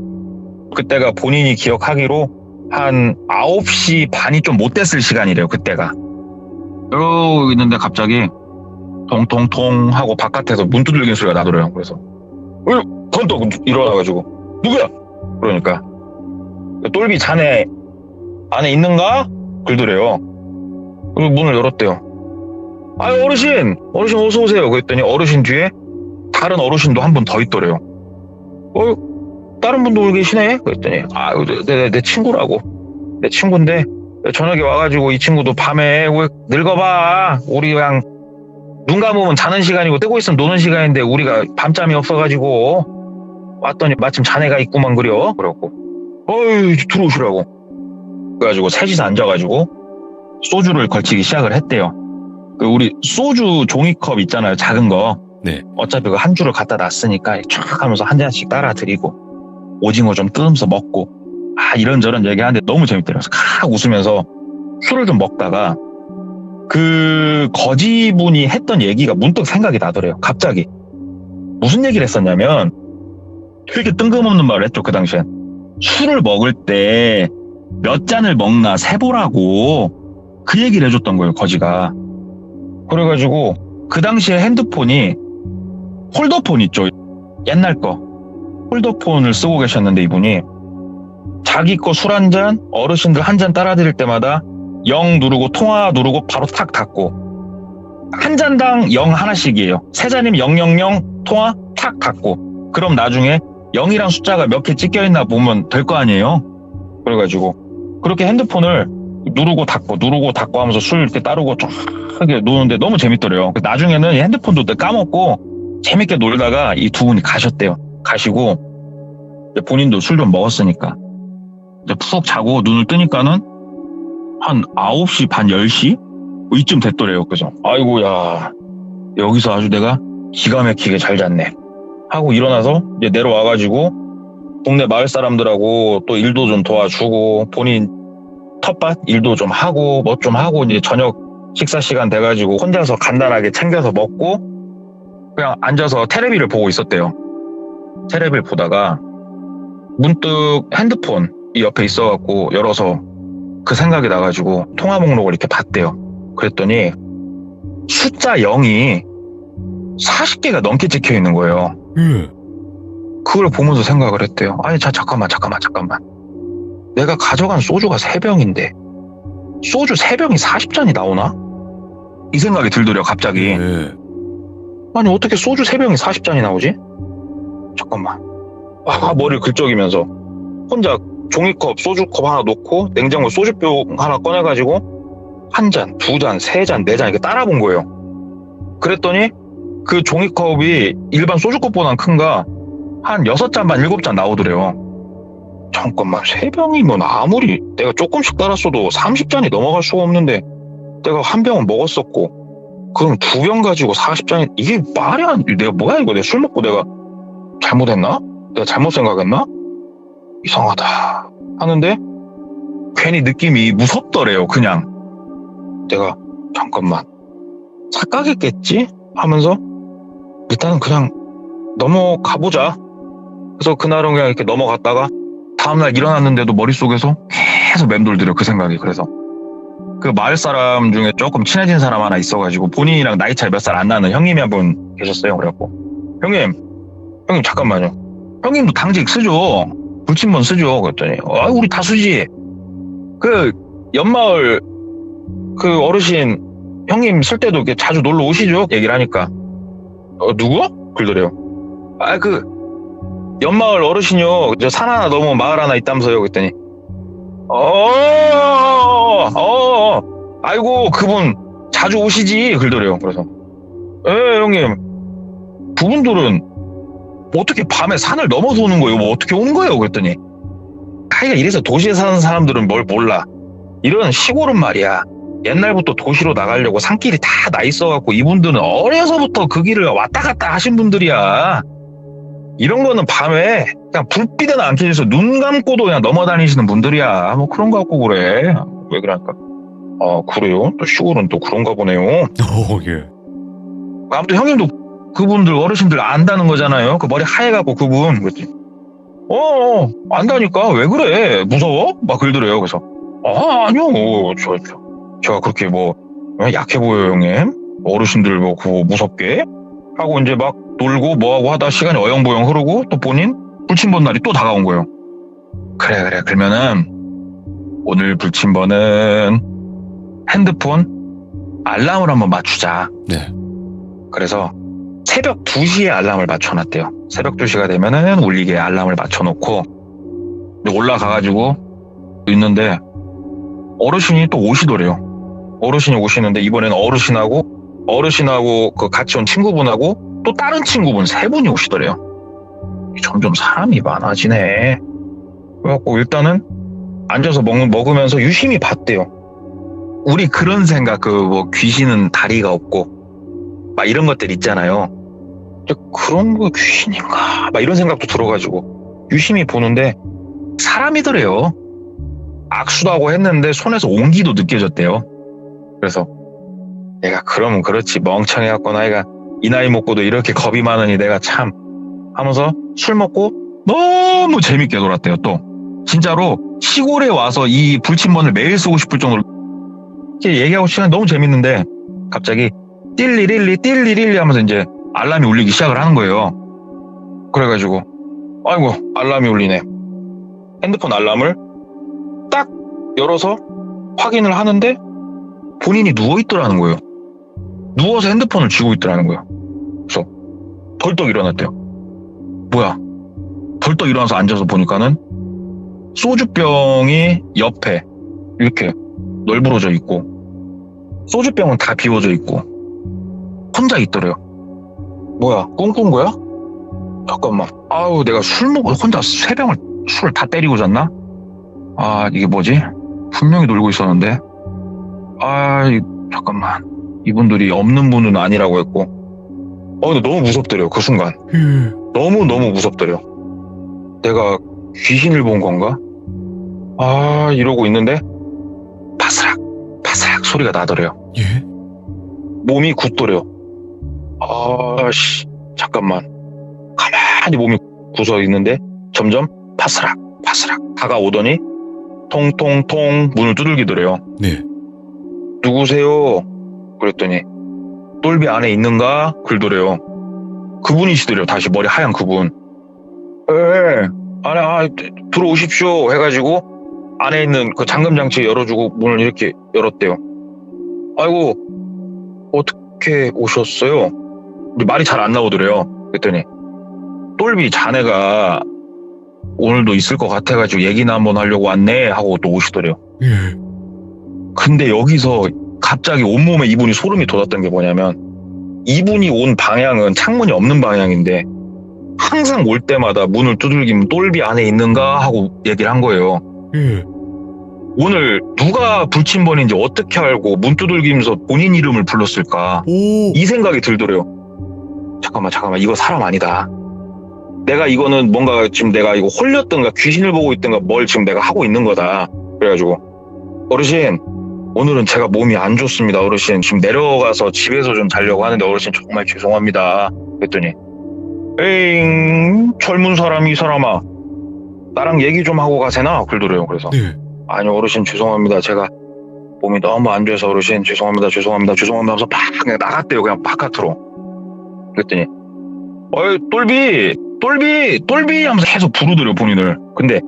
그때가 본인이 기억하기로 한 9시 반이 좀 못 됐을 시간이래요. 그때가. 이러고 있는데 갑자기 통통통 하고 바깥에서 문 두들기는 소리가 나더래요. 그래서 번떡 일어나가지고 누구야? 그러니까 똘비 자네 안에 있는가? 그러더래요. 그리고 문을 열었대요. 아유 어르신 어서 오세요. 그랬더니 어르신 뒤에 다른 어르신도 한 분 더 있더래요. 다른 분도 여기 계시네? 그랬더니 아유 내 친구라고. 내 친구인데 저녁에 와가지고 이 친구도 밤에 왜 늙어봐. 우리 그냥 눈 감으면 자는 시간이고 뜨고 있으면 노는 시간인데 우리가 밤잠이 없어가지고 왔더니 마침 자네가 있구만 그려. 그래갖고 어이 들어오시라고. 그래가지고 셋이서 앉아가지고 소주를 걸치기 시작을 했대요. 그 우리 소주 종이컵 있잖아요, 작은 거. 네. 어차피 그 한 줄을 갖다 놨으니까 촥 하면서 한 잔씩 따라 드리고 오징어 좀 뜯으면서 먹고 이런저런 얘기하는데 너무 재밌더라고요. 그래서 칵 웃으면서 술을 좀 먹다가 그 거지분이 했던 얘기가 문득 생각이 나더래요. 갑자기 무슨 얘기를 했었냐면 되게 뜬금없는 말을 했죠. 그 당시엔 술을 먹을 때 몇 잔을 먹나 세보라고 그 얘기를 해줬던 거예요, 거지가. 그래가지고 그 당시에 핸드폰이 폴더폰 있죠, 옛날 거 폴더폰을 쓰고 계셨는데 이분이 자기 거 술 한 잔, 어르신들 한 잔 따라 드릴 때마다 0 누르고 통화 누르고 바로 탁 닫고 한 잔당 0 하나씩이에요. 세 잔이면 000 통화 탁 닫고 그럼 나중에 0이란 숫자가 몇 개 찍혀 있나 보면 될 거 아니에요. 그래가지고 그렇게 핸드폰을 누르고 닫고 하면서 술 이렇게 따르고 쫙 이렇게 노는데 너무 재밌더래요. 나중에는 이 핸드폰도 까먹고 재밌게 놀다가 이 두 분이 가셨대요. 가시고 이제 본인도 술 좀 먹었으니까 이제 푹 자고 눈을 뜨니까는 한 9시 반 10시 이쯤 됐더래요. 그래서 아이고야 여기서 아주 내가 기가 막히게 잘 잤네 하고 일어나서 이제 내려와가지고 동네 마을 사람들하고 또 일도 좀 도와주고 본인 텃밭 일도 좀 하고 뭐 좀 하고 이제 저녁 식사 시간 돼가지고 혼자서 간단하게 챙겨서 먹고 그냥 앉아서 테레비를 보고 있었대요. 테레비를 보다가 문득 핸드폰이 옆에 있어갖고 열어서 그 생각이 나가지고 통화 목록을 이렇게 봤대요. 그랬더니 숫자 0이 40개가 넘게 찍혀 있는 거예요. 그걸 보면서 생각을 했대요. 아니 잠깐만 내가 가져간 소주가 3병인데 소주 3병이 40잔이 나오나? 이 생각이 들더래요, 갑자기. 아니 어떻게 소주 3병이 40잔이 나오지? 잠깐만. 머리를 긁적이면서 혼자 종이컵 소주컵 하나 놓고 냉장고 소주병 하나 꺼내가지고 한 잔, 두 잔, 세 잔, 네 잔 이렇게 따라본 거예요. 그랬더니 그 종이컵이 일반 소주컵보다 큰가 한 6잔 반 7잔 나오더래요. 잠깐만 3병이면 아무리 내가 조금씩 따랐어도 30잔이 넘어갈 수가 없는데 내가 한 병은 먹었었고 그럼 2병 가지고 40잔이 이게 말이 안 돼. 내가 뭐야 이거 내가 술 먹고 내가 잘못했나? 내가 잘못 생각했나? 이상하다 하는데 괜히 느낌이 무섭더래요. 그냥 내가 잠깐만 착각했겠지? 하면서 일단은 그냥 넘어가보자. 그래서 그날은 그냥 이렇게 넘어갔다가 다음날 일어났는데도 머릿속에서 계속 맴돌더래요, 그 생각이. 그래서 그 마을 사람 중에 조금 친해진 사람 하나 있어가지고 본인이랑 나이 차이 몇 살 안 나는 형님이 한 분 계셨어요. 그래갖고 형님 잠깐만요. 형님도 당직 쓰죠? 불침번 쓰죠? 그랬더니 우리 다 쓰지. 그 옆마을 그 어르신 형님 쓸 때도 이렇게 자주 놀러 오시죠? 얘기를 하니까 누구? 그러더래요. 그 옆마을 어르신이요. 저 산 하나 넘어 마을 하나 있다면서요. 그랬더니 아이고 그분 자주 오시지. 그러더래요. 그래서 형님 그분들은 어떻게 밤에 산을 넘어서 오는 거예요? 뭐 어떻게 오는 거예요? 그랬더니 하여가 이래서 도시에 사는 사람들은 뭘 몰라. 이런 시골은 말이야 옛날부터 도시로 나가려고 산길이 다 나 있어갖고 이분들은 어려서부터 그 길을 왔다 갔다 하신 분들이야. 이런 거는 밤에 그냥 불빛에는 안 켜져서 눈 감고도 그냥 넘어다니시는 분들이야. 뭐 그런 거 갖고 그래. 왜 그러니까 그래요? 또 시골은 또 그런가 보네요. 예. 아무튼 형님도 그분들 어르신들 안다는 거잖아요. 그 머리 하얘갖고 그분. 그랬지. 안다니까. 왜 그래? 무서워? 막 그러더래요. 그래서 아니요. 제가 그렇게 뭐 약해 보여요, 형님. 어르신들 뭐 그거 무섭게 하고 이제 막 놀고 뭐하고 하다 시간이 어영부영 흐르고 또 본인 불침번 날이 또 다가온 거예요. 그래 그러면은 오늘 불침번은 핸드폰 알람을 한번 맞추자. 네. 그래서 새벽 2시에 알람을 맞춰놨대요. 새벽 2시가 되면은 울리게 알람을 맞춰놓고 올라가가지고 있는데 어르신이 또 오시더래요. 어르신이 오시는데 이번에는 어르신하고 어르신하고 그 같이 온 친구분하고 또 다른 친구분 세 분이 오시더래요. 점점 사람이 많아지네. 그래갖고 일단은 앉아서 먹으면서 유심히 봤대요. 우리 그런 생각, 뭐 귀신은 다리가 없고 막 이런 것들 있잖아요. 그런 거 귀신인가? 막 이런 생각도 들어가지고 유심히 보는데 사람이더래요. 악수도 하고 했는데 손에서 온기도 느껴졌대요. 그래서 내가 그러면 그렇지 멍청해갖고 나이가 이 나이 먹고도 이렇게 겁이 많으니 내가 참 하면서 술 먹고 너무 재밌게 놀았대요. 또 진짜로 시골에 와서 이 불침번을 매일 쓰고 싶을 정도로 이렇게 얘기하고 시간이 너무 재밌는데 갑자기 띨리릴리 하면서 이제 알람이 울리기 시작을 하는 거예요. 그래가지고 아이고 알람이 울리네. 핸드폰 알람을 딱 열어서 확인을 하는데 본인이 누워있더라는 거예요. 누워서 핸드폰을 쥐고 있더라는 거예요. 그래서 덜떡 일어났대요. 뭐야? 덜떡 일어나서 앉아서 보니까는 소주병이 옆에 이렇게 널브러져 있고 소주병은 다 비워져 있고 혼자 있더래요. 뭐야? 꿈꾼 거야? 잠깐만. 아우 내가 혼자 세 병을 술을 다 때리고 잤나? 아 이게 뭐지? 분명히 놀고 있었는데 잠깐만. 이분들이 없는 분은 아니라고 했고 근데 너무 무섭더래요. 그 순간 너무 무섭더래요. 내가 귀신을 본 건가? 이러고 있는데 바스락 소리가 나더래요. 예? 몸이 굳더래요. 잠깐만. 가만히 몸이 굳어 있는데 점점 바스락 다가오더니 통통통 문을 두들기더래요. 네. 누구세요? 그랬더니 똘비 안에 있는가? 그러더래요. 그분이시더래요. 다시 머리 하얀 그분. 안에 들어오십시오 해가지고 안에 있는 그 잠금장치 열어주고 문을 이렇게 열었대요. 아이고 어떻게 오셨어요? 말이 잘 안 나오더래요. 그랬더니 똘비 자네가 오늘도 있을 것 같아가지고 얘기나 한번 하려고 왔네 하고 또 오시더래요. 예. 근데 여기서 갑자기 온몸에 이분이 소름이 돋았던 게 뭐냐면 이분이 온 방향은 창문이 없는 방향인데 항상 올 때마다 문을 두들기면 똘비 안에 있는가 하고 얘기를 한 거예요. 예. 오늘 누가 불침번인지 어떻게 알고 문 두들기면서 본인 이름을 불렀을까? 오. 이 생각이 들더래요. 잠깐만 이거 사람 아니다. 내가 이거는 뭔가 지금 내가 이거 홀렸던가 귀신을 보고 있던가 뭘 지금 내가 하고 있는 거다. 그래가지고 어르신 오늘은 제가 몸이 안 좋습니다. 어르신 지금 내려가서 집에서 좀 자려고 하는데 어르신 정말 죄송합니다. 그랬더니 에잉 젊은 사람이 이 사람아 나랑 얘기 좀 하고 가세나 그러더래요. 그래서 네. 아니 어르신 죄송합니다. 제가 몸이 너무 안 좋아서 어르신 죄송합니다 하면서 팍 그냥 나갔대요. 그냥 바깥으로. 그랬더니 똘비 하면서 계속 부르더래요. 본인을. 근데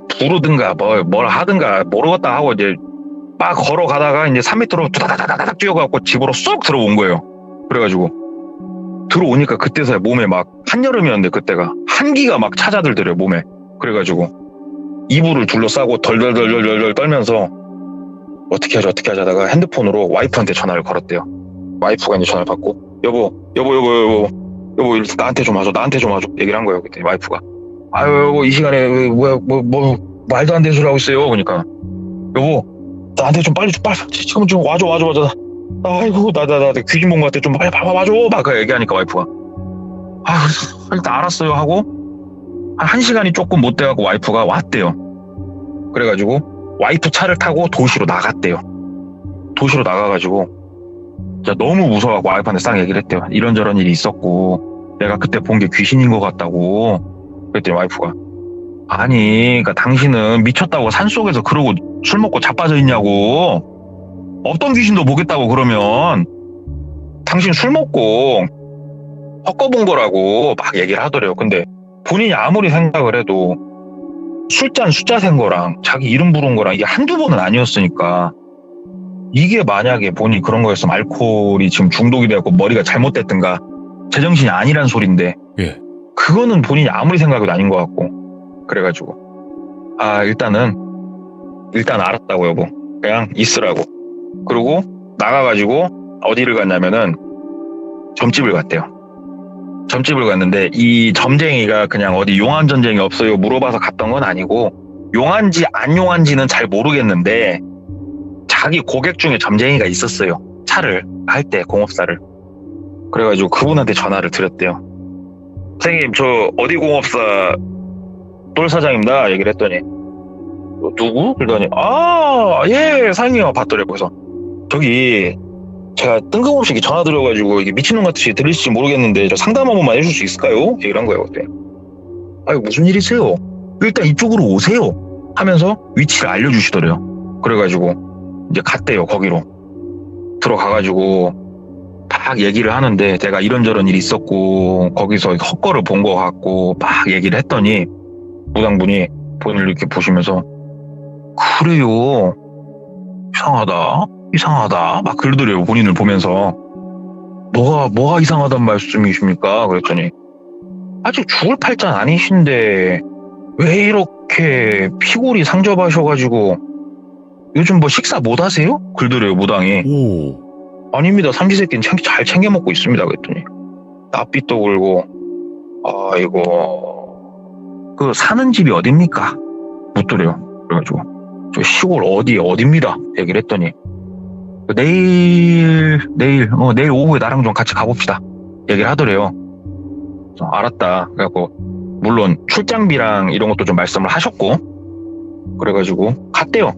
부르든가 뭘 하든가 모르겠다 하고 이제 막 걸어가다가 이제 3m로 다다다닥 뛰어가고 집으로 쏙 들어온 거예요. 그래가지고 들어오니까 그때서야 몸에 막 한여름이었는데 그때가 한기가 막 찾아들더래요. 몸에. 그래가지고 이불을 둘러싸고 덜덜덜덜 떨면서 어떻게 하자다가 핸드폰으로 와이프한테 전화를 걸었대요. 와이프가 이제 전화를 받고 여보 나한테 좀 와줘 얘기를 한 거예요. 그때 와이프가 여보 이 시간에 뭐 말도 안 되는 소리 하고 있어요. 그러니까 여보 나한테 좀 빨리 지금 좀 와줘 아이고 나 귀신 본 것 같아 좀 빨리 와줘 막 얘기하니까 와이프가 일단 알았어요 하고 한 1시간이 조금 못 돼갖고 와이프가 왔대요. 그래가지고 와이프 차를 타고 도시로 나갔대요. 도시로 나가가지고 진짜 너무 무서워갖고 와이프한테 싹 얘기를 했대요. 이런저런 일이 있었고 내가 그때 본 게 귀신인 것 같다고. 그랬더니 와이프가 아니 그러니까 당신은 미쳤다고 산속에서 그러고 술 먹고 자빠져 있냐고. 없던 귀신도 보겠다고 그러면 당신 술 먹고 헛거본 거라고 막 얘기를 하더래요. 근데 본인이 아무리 생각을 해도 술잔 숫자 센 거랑 자기 이름 부른 거랑 이게 한두 번은 아니었으니까 이게 만약에 본인이 그런 거였으면 알코올이 지금 중독이 되고 머리가 잘못됐든가 제정신이 아니란 소린데 예. 그거는 본인이 아무리 생각해도 아닌 것 같고. 그래가지고 일단 알았다고 여보 그냥 있으라고. 그리고 나가가지고 어디를 갔냐면은 점집을 갔대요. 점집을 갔는데 이 점쟁이가 그냥 어디 용한 전쟁이 없어요 물어봐서 갔던 건 아니고 용한지 안 용한지는 잘 모르겠는데 자기 고객 중에 점쟁이가 있었어요. 차를 할 때 공업사를. 그래가지고 그분한테 전화를 드렸대요. 선생님 저 어디 공업사 똘 사장입니다 얘기를 했더니 누구? 그러더니 예 사장님 봤더래요. 그래서 저기 제가 뜬금없이 전화 드려가지고 이게 미친놈 같이 들리실지 모르겠는데 저 상담 한 번만 해줄 수 있을까요? 얘기를 한 거예요. 그때 아유 무슨 일이세요? 일단 이쪽으로 오세요 하면서 위치를 알려주시더래요. 그래가지고 이제 갔대요. 거기로 들어가가지고 막 얘기를 하는데 내가 이런저런 일이 있었고 거기서 헛거를 본 것 같고 막 얘기를 했더니 무당분이 본인을 이렇게 보시면서 그래요 이상하다 막 그러더래요. 본인을 보면서 뭐가 이상하단 말씀이십니까? 그랬더니 아직 죽을 팔자 아니신데 왜 이렇게 피골이 상접하셔가지고 요즘 뭐 식사 못 하세요? 그러더래요. 무당이. 오. 아닙니다. 삼시세끼는 잘 챙겨 먹고 있습니다. 그랬더니 낯빛도 굴고 이거 그 사는 집이 어딥니까? 묻더래요. 그래가지고 저 시골 어디입니다. 얘기를 했더니 내일 오후에 나랑 좀 같이 가봅시다. 얘기를 하더래요. 그래서 알았다. 그래갖고 물론 출장비랑 이런 것도 좀 말씀을 하셨고 그래가지고 갔대요.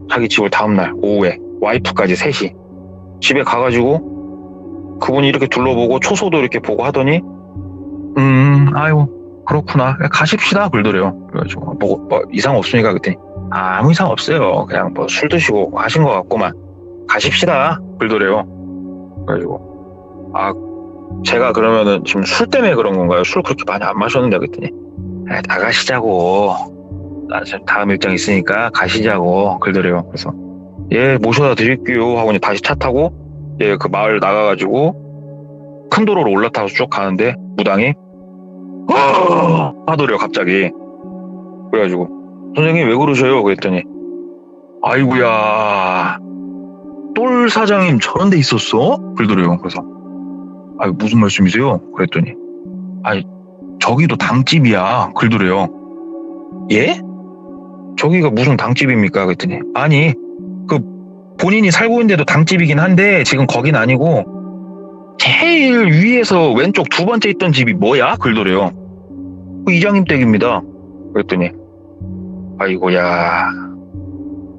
자기 집을 다음날 오후에 와이프까지 셋이 집에 가가지고 그분이 이렇게 둘러보고 초소도 이렇게 보고 하더니 아유 그렇구나 가십시다 그러더래요. 그래가지고 뭐 이상 없으니까 그랬더니 아무 이상 없어요. 그냥 뭐 술 드시고 하신 것 같고만 가십시다 그러더래요. 그래가지고 제가 그러면은 지금 술 때문에 그런 건가요? 술 그렇게 많이 안 마셨는데 그랬더니 나가시자고 나 지금 다음 일정 있으니까 가시자고 그러더래요. 그래서 예 모셔다 드릴게요 하고 다시 차 타고 예 그 마을 나가가지고 큰 도로로 올라타서 쭉 가는데 무당이 하더래요 갑자기. 그래가지고 선생님 왜 그러셔요? 그랬더니 아이고야 똘 사장님 저런 데 있었어? 그러더래요. 그래서 무슨 말씀이세요? 그랬더니 저기도 당집이야 그러더래요. 예? 저기가 무슨 당집입니까? 그랬더니 아니 그 본인이 살고 있는 데도 당집이긴 한데 지금 거긴 아니고 제일 위에서 왼쪽 두 번째 있던 집이 뭐야? 그러더래요. 이장님 댁입니다. 그랬더니 아이고야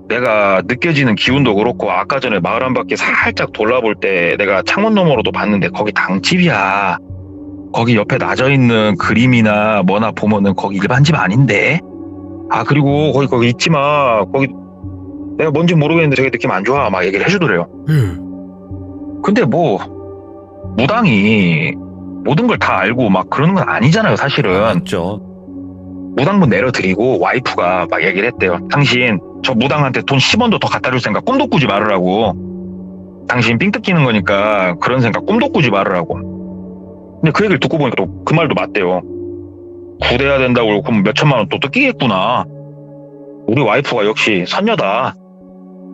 내가 느껴지는 기운도 그렇고 아까 전에 마을 한 바퀴 살짝 돌아볼 때 내가 창문 너머로도 봤는데 거기 당집이야. 거기 옆에 나져 있는 그림이나 뭐나 보면은 거기 일반 집 아닌데. 그리고 거기 있지 마. 거기 내가 뭔지 모르겠는데 저기 느낌 안 좋아. 막 얘기를 해주더래요. 근데 뭐 무당이 모든 걸 다 알고 막 그러는 건 아니잖아요. 사실은. 맞죠. 무당분 내려드리고 와이프가 막 얘기를 했대요. 당신 저 무당한테 돈 10원도 더 갖다 줄 생각 꿈도 꾸지 말으라고. 당신 삥 뜯기는 거니까 그런 생각 꿈도 꾸지 말으라고. 근데 그 얘기를 듣고 보니까 또 그 말도 맞대요. 구대야 된다고 그럼 몇 천만 원 또 뜯기겠구나. 우리 와이프가 역시 선녀다.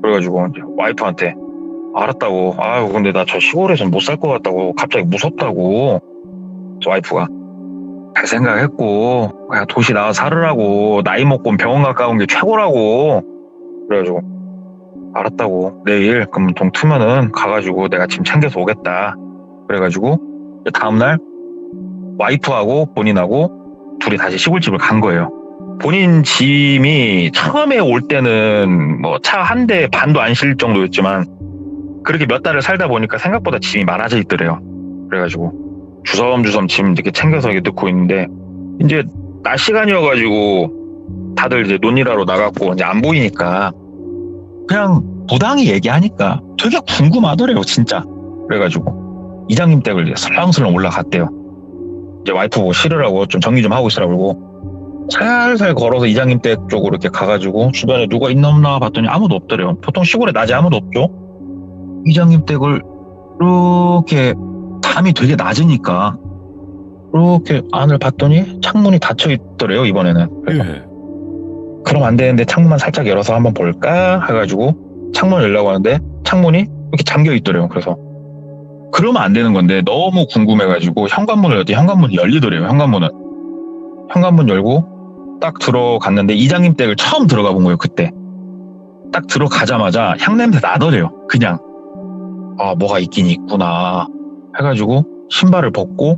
그래가지고 이제 와이프한테 알았다고. 근데 나 저 시골에선 못 살 것 같다고. 갑자기 무섭다고. 그래서 와이프가 잘 생각했고 그냥 도시 나와 살으라고. 나이 먹고 병원 가까운 게 최고라고. 그래가지고 알았다고. 내일 그럼 돈 트면은 가가지고 내가 짐 챙겨서 오겠다. 그래가지고 다음날 와이프하고 본인하고 둘이 다시 시골집을 간 거예요. 본인 짐이 처음에 올 때는 뭐 차 한 대 반도 안 실릴 정도였지만 그렇게 몇 달을 살다 보니까 생각보다 짐이 많아져 있더래요. 그래가지고 주섬주섬 짐 이렇게 챙겨서 이렇게 넣고 있는데 이제 낮 시간이어가지고 다들 이제 논일하러 나갔고 이제 안 보이니까 그냥 무당이 얘기하니까 되게 궁금하더래요 진짜. 그래가지고 이장님 댁을 이제 설렁설렁 올라갔대요. 이제 와이프 보고 싫으라고 좀 정리 좀 하고 있으라고 그러고 살살 걸어서 이장님 댁 쪽으로 이렇게 가가지고 주변에 누가 있나 없나 봤더니 아무도 없더래요. 보통 시골에 낮에 아무도 없죠. 이장님 댁을 이렇게 담이 되게 낮으니까 이렇게 안을 봤더니 창문이 닫혀 있더래요. 이번에는. 예. 그럼 안 되는데 창문만 살짝 열어서 한번 볼까 해가지고 창문을 열려고 하는데 창문이 이렇게 잠겨 있더래요. 그래서 그러면 안 되는 건데 너무 궁금해가지고 현관문을 열었더니 현관문이 열리더래요. 현관문 열고 딱 들어갔는데 이장님 댁을 처음 들어가 본 거예요. 그때 딱 들어가자마자 향냄새 나더래요. 그냥 뭐가 있긴 있구나 해가지고 신발을 벗고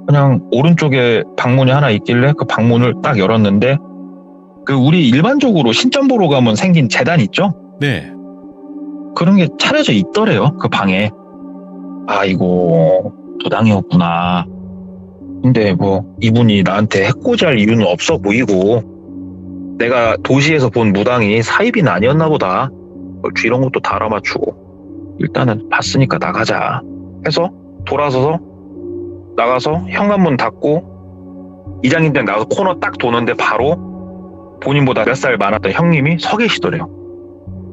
그냥 오른쪽에 방문이 하나 있길래 그 방문을 딱 열었는데 그 우리 일반적으로 신점 보러 가면 생긴 제단 있죠? 네. 그런 게 차려져 있더래요. 그 방에. 이거 도당이었구나. 근데 뭐 이분이 나한테 해코지할 이유는 없어 보이고 내가 도시에서 본 무당이 사입인 아니었나 보다. 이런 것도 다 알아맞추고 일단은 봤으니까 나가자 해서 돌아서서 나가서 현관문 닫고 이장님 댁 나가서 코너 딱 도는데 바로 본인보다 몇 살 많았던 형님이 서 계시더래요.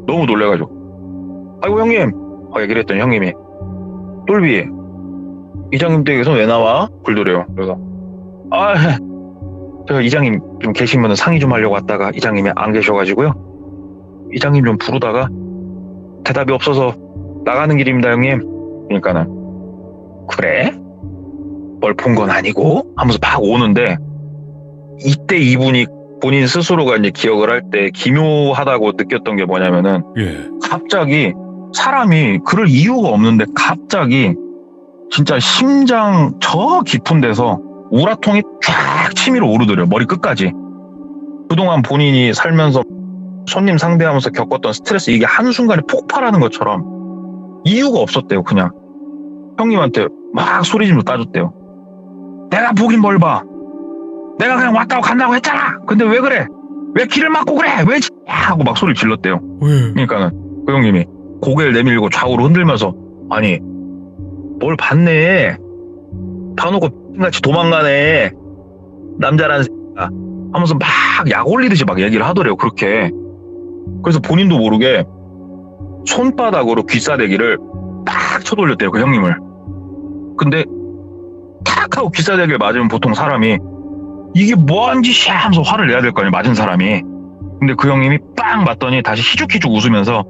너무 놀래가지고 아이고 형님 얘기를 했더니 형님이 똘비 이장님 댁에서 왜 나와? 굴더래요. 그래서 제가 이장님 좀 계시면 상의 좀 하려고 왔다가 이장님이 안 계셔가지고요. 이장님 좀 부르다가 대답이 없어서 나가는 길입니다 형님. 그러니까는 그래? 뭘 본 건 아니고 하면서 막 오는데 이때 이분이 본인 스스로가 이제 기억을 할 때 기묘하다고 느꼈던 게 뭐냐면은 갑자기 사람이 그럴 이유가 없는데 갑자기 진짜 심장 저 깊은 데서 우라통이 쫙 치밀어 오르더래요. 머리 끝까지. 그동안 본인이 살면서 손님 상대하면서 겪었던 스트레스 이게 한순간에 폭발하는 것처럼 이유가 없었대요. 그냥 형님한테 막 소리 지르며 따졌대요. 내가 보긴 뭘 봐. 내가 그냥 왔다고 간다고 했잖아. 근데 왜 그래? 왜 길을 막고 그래? 왜 하고 막 소리를 질렀대요. 그러니까는 그 형님이 고개를 내밀고 좌우로 흔들면서 아니 뭘 봤네. 봐놓고 같이 도망가네. 남자라는 새끼가 하면서 막 약 올리듯이 막 얘기를 하더래요. 그렇게. 그래서 본인도 모르게 손바닥으로 귀싸대기를 딱 쳐돌렸대요. 그 형님을. 근데 탁 하고 귀싸대기를 맞으면 보통 사람이 이게 뭐한 짓이야 하면서 화를 내야 될 거 아니에요. 맞은 사람이. 근데 그 형님이 빵 맞더니 다시 희죽희죽 웃으면서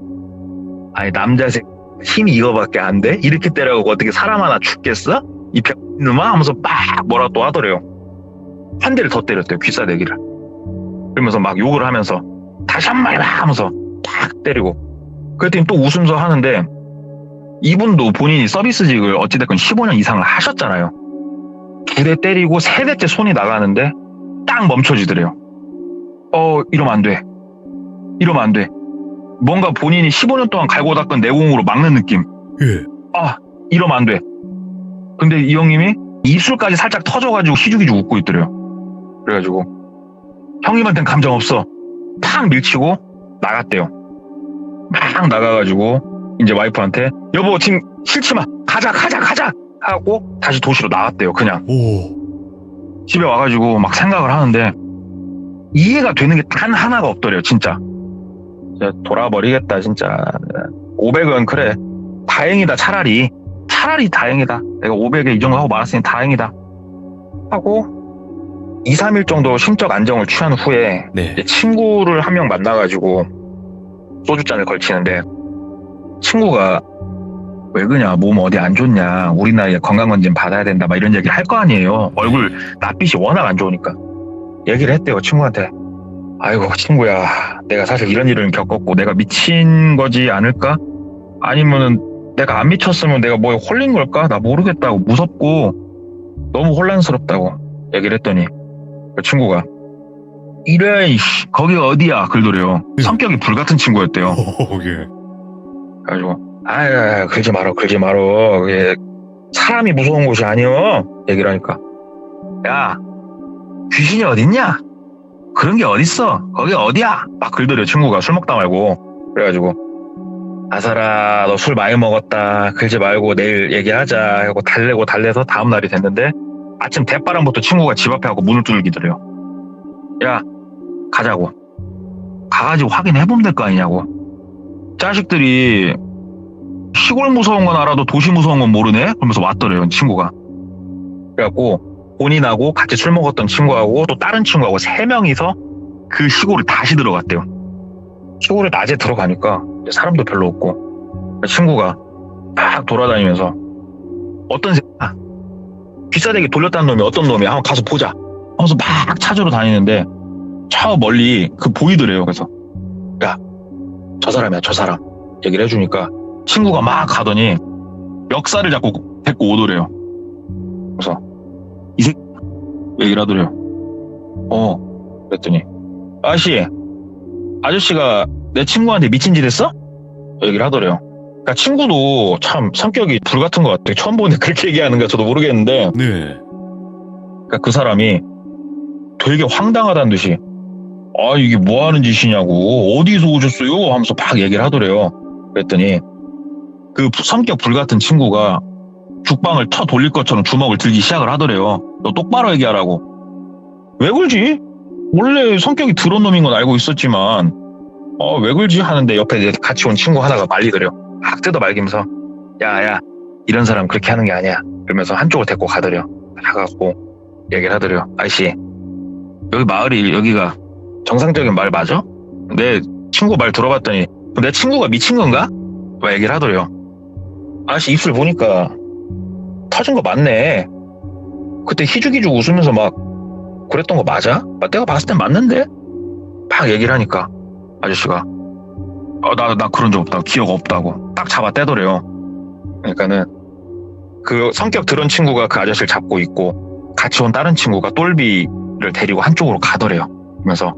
아니 남자 새끼 힘이 이거밖에 안 돼? 이렇게 때려가고 어떻게 사람 하나 죽겠어? 이 병놈아 하면서 막 뭐라 또 하더래요. 한 대를 더 때렸대요. 귀싸대기를. 그러면서 막 욕을 하면서 다시 한 마리 막 하면서 팍 때리고 그랬더니 또 웃으면서 하는데 이분도 본인이 서비스직을 어찌됐건 15년 이상을 하셨잖아요. 2대 때리고 3대째 손이 나가는데 딱 멈춰지더래요. 이러면 안 돼. 이러면 안 돼. 뭔가 본인이 15년 동안 갈고 닦은 내공으로 막는 느낌. 이러면 안 돼. 근데 이 형님이 입술까지 살짝 터져가지고 희죽희죽 웃고 있더래요. 그래가지고 형님한테는 감정 없어. 팍 밀치고 나갔대요. 막 나가가지고 이제 와이프한테 여보 지금 싫지 마. 가자 하고 다시 도시로 나왔대요. 그냥. 집에 와가지고 막 생각을 하는데 이해가 되는 게 단 하나가 없더래요. 진짜 돌아버리겠다 진짜. 500은 그래 다행이다. 차라리 다행이다. 내가 500에 이 정도 하고 말았으니 다행이다 하고 2, 3일 정도 심적 안정을 취한 후에 이제 친구를 한 명 만나가지고 소주잔을 걸치는데 친구가 왜 그냐 몸 어디 안 좋냐 우리 나이에 건강검진 받아야 된다 막 이런 얘기를 할 거 아니에요. 얼굴 낯빛이 워낙 안 좋으니까 얘기를 했대요. 친구한테 아이고 친구야 내가 사실 이런 일을 겪었고 내가 미친 거지 않을까? 아니면은 내가 안 미쳤으면 내가 뭐에 홀린 걸까? 나 모르겠다고 무섭고 너무 혼란스럽다고 얘기를 했더니 그 친구가 이래 거기 어디야 그러더래요. 성격이 불같은 친구였대요. 그래가지고 그러지 말어 그게 사람이 무서운 곳이 아니여 얘기를 하니까 야 귀신이 어딨냐 그런 게 어딨어 거기 어디야 막 그러더래요. 친구가 술 먹다 말고. 그래가지고 아사라 너 술 많이 먹었다 그러지 말고 내일 얘기하자 하고 달래서 다음날이 됐는데 아침 대바람부터 친구가 집 앞에 하고 문을 두들기더래요. 야 가자고 가가지고 확인해보면 될 거 아니냐고. 자식들이 시골 무서운 건 알아도 도시 무서운 건 모르네 그러면서 왔더래요. 친구가. 그래갖고 본인하고 같이 술 먹었던 친구하고 또 다른 친구하고 3명이서 그 시골을 다시 들어갔대요. 시골에 낮에 들어가니까 사람도 별로 없고 친구가 막 돌아다니면서 어떤 새끼야, 귀싸대기 돌렸다는 놈이 어떤 놈이야, 한번 가서 보자 하면서 막 찾으러 다니는데 저 멀리 보이더래요. 그래서 야, 저 사람이야, 저 사람 얘기를 해주니까 친구가 막 가더니 멱살을 잡고 데리고 오더래요. 그래서 이 새끼 얘기를 하더래요. 그랬더니 아저씨가 내 친구한테 미친 짓 했어? 얘기를 하더래요. 그러니까 친구도 참 성격이 불같은 것 같아요. 처음 보는데 그렇게 얘기하는가 저도 모르겠는데, 네. 그러니까 그 사람이 되게 황당하다는 듯이 이게 뭐 하는 짓이냐고, 어디서 오셨어요? 하면서 막 얘기를 하더래요. 그랬더니 그 성격 불같은 친구가 죽방을 쳐 돌릴 것처럼 주먹을 들기 시작을 하더래요. 너 똑바로 얘기하라고. 왜 그러지? 원래 성격이 더러운 놈인 건 알고 있었지만 왜 그러지? 하는데 옆에 이제 같이 온 친구 하나가 말리더래요. 막 뜯어 말기면서 야, 이런 사람 그렇게 하는 게 아니야. 그러면서 한쪽을 데리고 가더래요. 가갖고 얘기를 하더래요. 아저씨, 여기 마을이, 여기가 정상적인 마을 맞아? 내 친구 말 들어봤더니 내 친구가 미친 건가? 막 얘기를 하더래요. 아저씨 입술 보니까 터진 거 맞네. 그때 희죽희죽 웃으면서 막 그랬던 거 맞아? 내가 봤을 땐 맞는데? 막 얘기를 하니까 아저씨가 나 그런 적 없다고, 기억 없다고 딱 잡아 떼더래요. 그러니까는 그 성격 더러운 친구가 그 아저씨를 잡고 있고 같이 온 다른 친구가 똘비를 데리고 한쪽으로 가더래요. 그러면서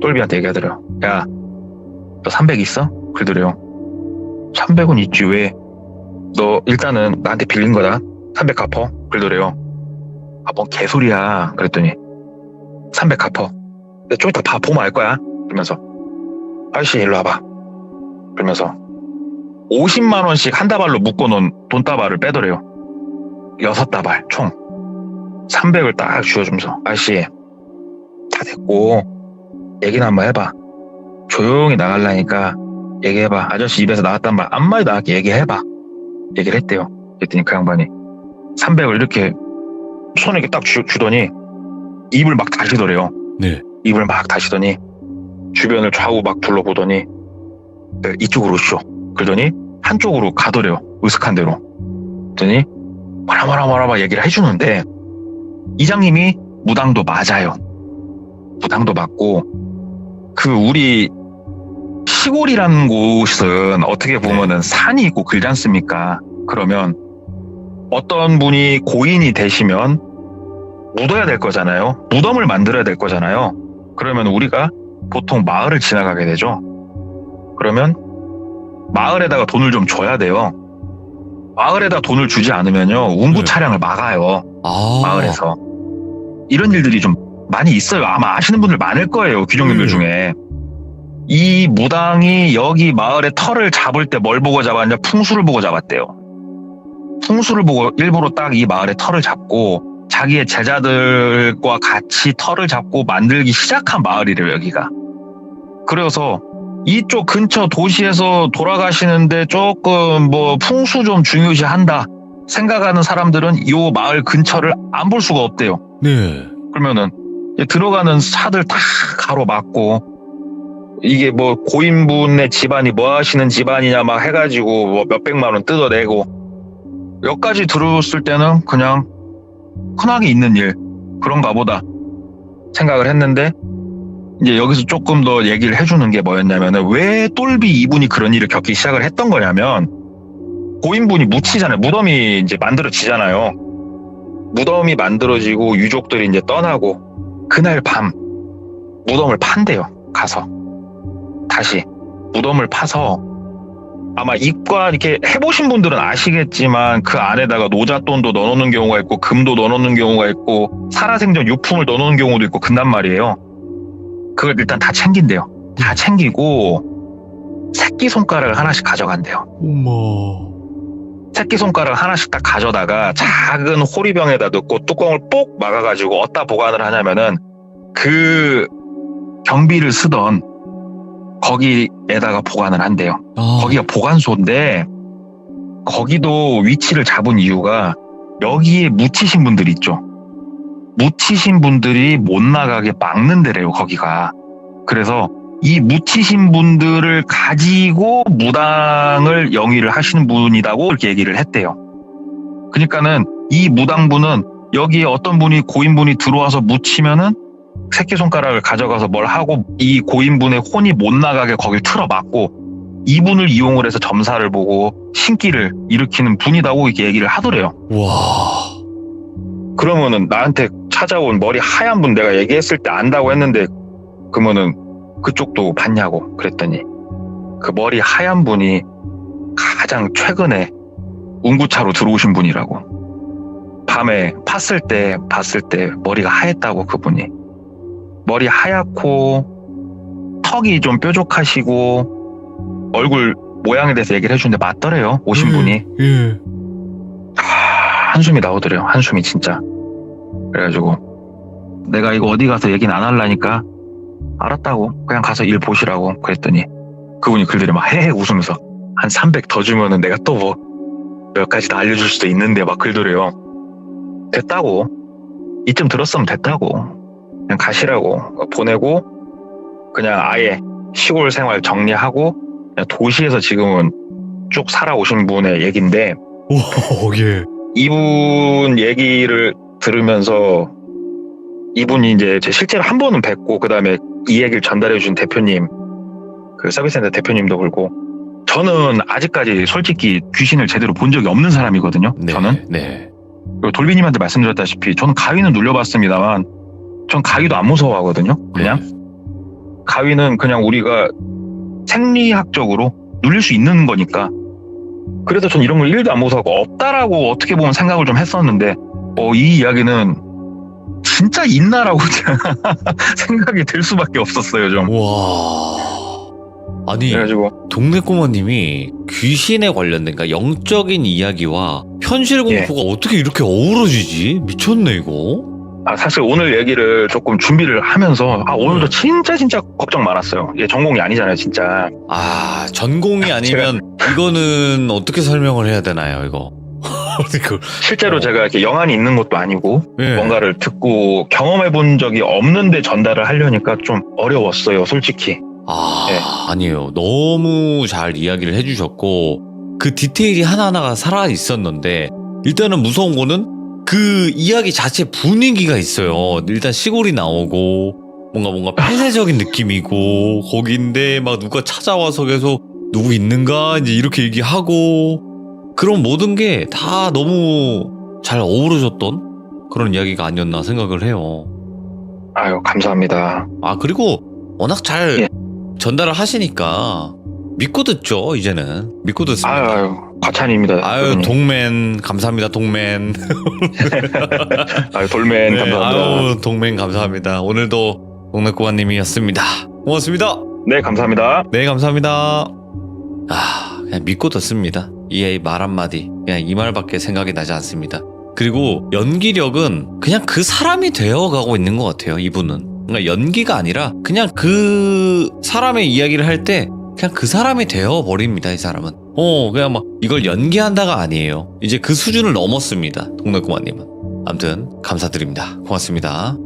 똘비한테 얘기하더래요. 야, 너 300 있어? 그러더래요. 300은 있지, 왜? 너 일단은 나한테 빌린 거다. 300 갚어. 그러더래요. 뭔 개소리야. 그랬더니 300 갚어. 근데 좀 이따 보면 알 거야. 그러면서 아저씨 일로 와봐. 그러면서 50만 원씩 한 다발로 묶어놓은 돈다발을 빼더래요. 6다발 총 300을 딱 쥐어주면서 아저씨 다 됐고 얘기나 한번 해봐. 조용히 나가려니까 얘기해봐. 아저씨 입에서 나왔단 말 한마디 나갈게 얘기해봐. 얘기를 했대요. 그랬더니 그 양반이 300을 이렇게 손에 이렇게 딱 주더니 입을 막 다시더래요. 네. 입을 막 다시더니 주변을 좌우 막 둘러보더니 네, 이쪽으로 오시오. 그러더니 한쪽으로 가더래요. 으슥한 대로. 그랬더니 뭐라 얘기를 해주는데 이장님이 무당도 맞아요. 무당도 맞고 그 우리 시골이라는 곳은 어떻게 보면은 산이 있고 그러지 않습니까? 그러면 어떤 분이 고인이 되시면 묻어야 될 거잖아요. 무덤을 만들어야 될 거잖아요. 그러면 우리가 보통 마을을 지나가게 되죠. 그러면 마을에다가 돈을 좀 줘야 돼요. 마을에다 돈을 주지 않으면요 운부 차량을 막아요. 마을에서. 이런 일들이 좀 많이 있어요. 아마 아시는 분들 많을 거예요. 귀족님들 중에. 이 무당이 여기 마을에 터를 잡을 때 뭘 보고 잡았냐? 풍수를 보고 잡았대요. 풍수를 보고 일부러 딱 이 마을에 터를 잡고 자기의 제자들과 같이 터를 잡고 만들기 시작한 마을이래요, 여기가. 그래서 이쪽 근처 도시에서 돌아가시는데 조금 풍수 좀 중요시한다 생각하는 사람들은 이 마을 근처를 안 볼 수가 없대요. 네. 그러면은 들어가는 차들 다 가로막고 이게 고인분의 집안이 뭐 하시는 집안이냐 막 해가지고 몇백만 원 뜯어내고 여기까지 들었을 때는 그냥 흔하게 있는 일 그런가 보다 생각을 했는데 이제 여기서 조금 더 얘기를 해주는 게 뭐였냐면은 왜 똘비 이분이 그런 일을 겪기 시작을 했던 거냐면 고인분이 묻히잖아요. 무덤이 이제 만들어지잖아요. 무덤이 만들어지고 유족들이 이제 떠나고 그날 밤 무덤을 판대요. 가서 다시 무덤을 파서 아마 입과 이렇게 해보신 분들은 아시겠지만 그 안에다가 노잣돈도 넣어놓는 경우가 있고 금도 넣어놓는 경우가 있고 살아생전 유품을 넣어놓는 경우도 있고 그런단 말이에요. 그걸 일단 다 챙긴대요. 다 챙기고 새끼손가락을 하나씩 가져간대요. 어머. 새끼손가락 하나씩 딱 가져다가 작은 호리병에다 넣고 뚜껑을 뽁 막아가지고 어디다 보관을 하냐면은 그 경비를 쓰던 거기에다가 보관을 한대요. 거기가 보관소인데 거기도 위치를 잡은 이유가 여기에 묻히신 분들이 있죠. 묻히신 분들이 못 나가게 막는 데래요, 거기가. 그래서 이 묻히신 분들을 가지고 무당을 영위를 하시는 분이라고 이렇게 얘기를 했대요. 그러니까는 이 무당분은 여기에 어떤 분이 고인분이 들어와서 묻히면은 새끼손가락을 가져가서 뭘 하고 이 고인분의 혼이 못 나가게 거길 틀어막고 이분을 이용을 해서 점사를 보고 신기를 일으키는 분이라고 이렇게 얘기를 하더래요. 와. 그러면은 나한테 찾아온 머리 하얀 분 내가 얘기했을 때 안다고 했는데 그러면은 그쪽도 봤냐고 그랬더니 그 머리 하얀 분이 가장 최근에 운구차로 들어오신 분이라고. 밤에 봤을 때 머리가 하얗다고 그분이. 머리 하얗고 턱이 좀 뾰족하시고 얼굴 모양에 대해서 얘기를 해주는데 맞더래요. 오신 분이. 예. 한숨이 나오더래요. 한숨이 진짜. 그래가지고 내가 이거 어디 가서 얘기는 안 하려니까 알았다고 그냥 가서 일 보시라고 그랬더니 그분이 글들이 막 헤헤 웃으면서 한 300 더 주면은 내가 또 뭐 몇 가지 더 알려줄 수도 있는데 막 글더래요. 됐다고. 이쯤 들었으면 됐다고. 그냥 가시라고. 보내고 그냥 아예 시골 생활 정리하고 그냥 도시에서 지금은 쭉 살아오신 분의 얘기인데 오, 예. 이분 얘기를 들으면서 이분이 이제 제 실제로 한 번은 뵙고 그 다음에 이 얘기를 전달해 준 대표님 그 서비스센터 대표님도 그렇고 저는 아직까지 솔직히 귀신을 제대로 본 적이 없는 사람이거든요. 네, 저는 네. 그리고 돌비님한테 말씀드렸다시피 저는 가위는 눌려봤습니다만 전 가위도 안 무서워하거든요. 그냥 가위는 그냥 우리가 생리학적으로 눌릴 수 있는 거니까 그래서 전 이런 걸 1도 안 무서워하고 없다라고 어떻게 보면 생각을 좀 했었는데 이 이야기는 진짜 있나라고 생각이 들 수밖에 없었어요 좀. 와. 아니 그래가지고 동네 꼬마님이 귀신에 관련된 그러니까 영적인 이야기와 현실 공포가 어떻게 이렇게 어우러지지? 미쳤네 이거. 사실 오늘 얘기를 조금 준비를 하면서 오늘도 진짜 걱정 많았어요. 얘 전공이 아니잖아요 진짜. 전공이 아니면 이거는 어떻게 설명을 해야 되나요 이거? 실제로 제가 이렇게 영안이 있는 것도 아니고 예. 뭔가를 듣고 경험해 본 적이 없는데 전달을 하려니까 좀 어려웠어요 솔직히. 네. 아니에요. 너무 잘 이야기를 해주셨고 그 디테일이 하나하나가 살아있었는데 일단은 무서운 거는 그 이야기 자체 분위기가 있어요. 일단 시골이 나오고 뭔가 폐쇄적인 느낌이고 거긴데 막 누가 찾아와서 계속 누구 있는가 이제 이렇게 얘기하고 그런 모든 게 다 너무 잘 어우러졌던 그런 이야기가 아니었나 생각을 해요. 아유 감사합니다. 그리고 워낙 잘 예. 전달을 하시니까 믿고 듣죠. 이제는 믿고 듣습니다. 아유 과찬입니다. 동맨 감사합니다. 동맨. 돌맨 감사합니다. 동맨 감사합니다. 오늘도 동네꼬마님이었습니다. 고맙습니다. 네 감사합니다. 네 감사합니다. 그냥 믿고 듣습니다. 이 말 한마디 그냥 이 말밖에 생각이 나지 않습니다. 그리고 연기력은 그냥 그 사람이 되어가고 있는 것 같아요. 이분은 그러니까 연기가 아니라 그냥 그 사람의 이야기를 할 때 그냥 그 사람이 되어버립니다. 이 사람은 그냥 막 이걸 연기한다가 아니에요. 이제 그 수준을 넘었습니다. 동네꼬마님은. 아무튼 감사드립니다. 고맙습니다.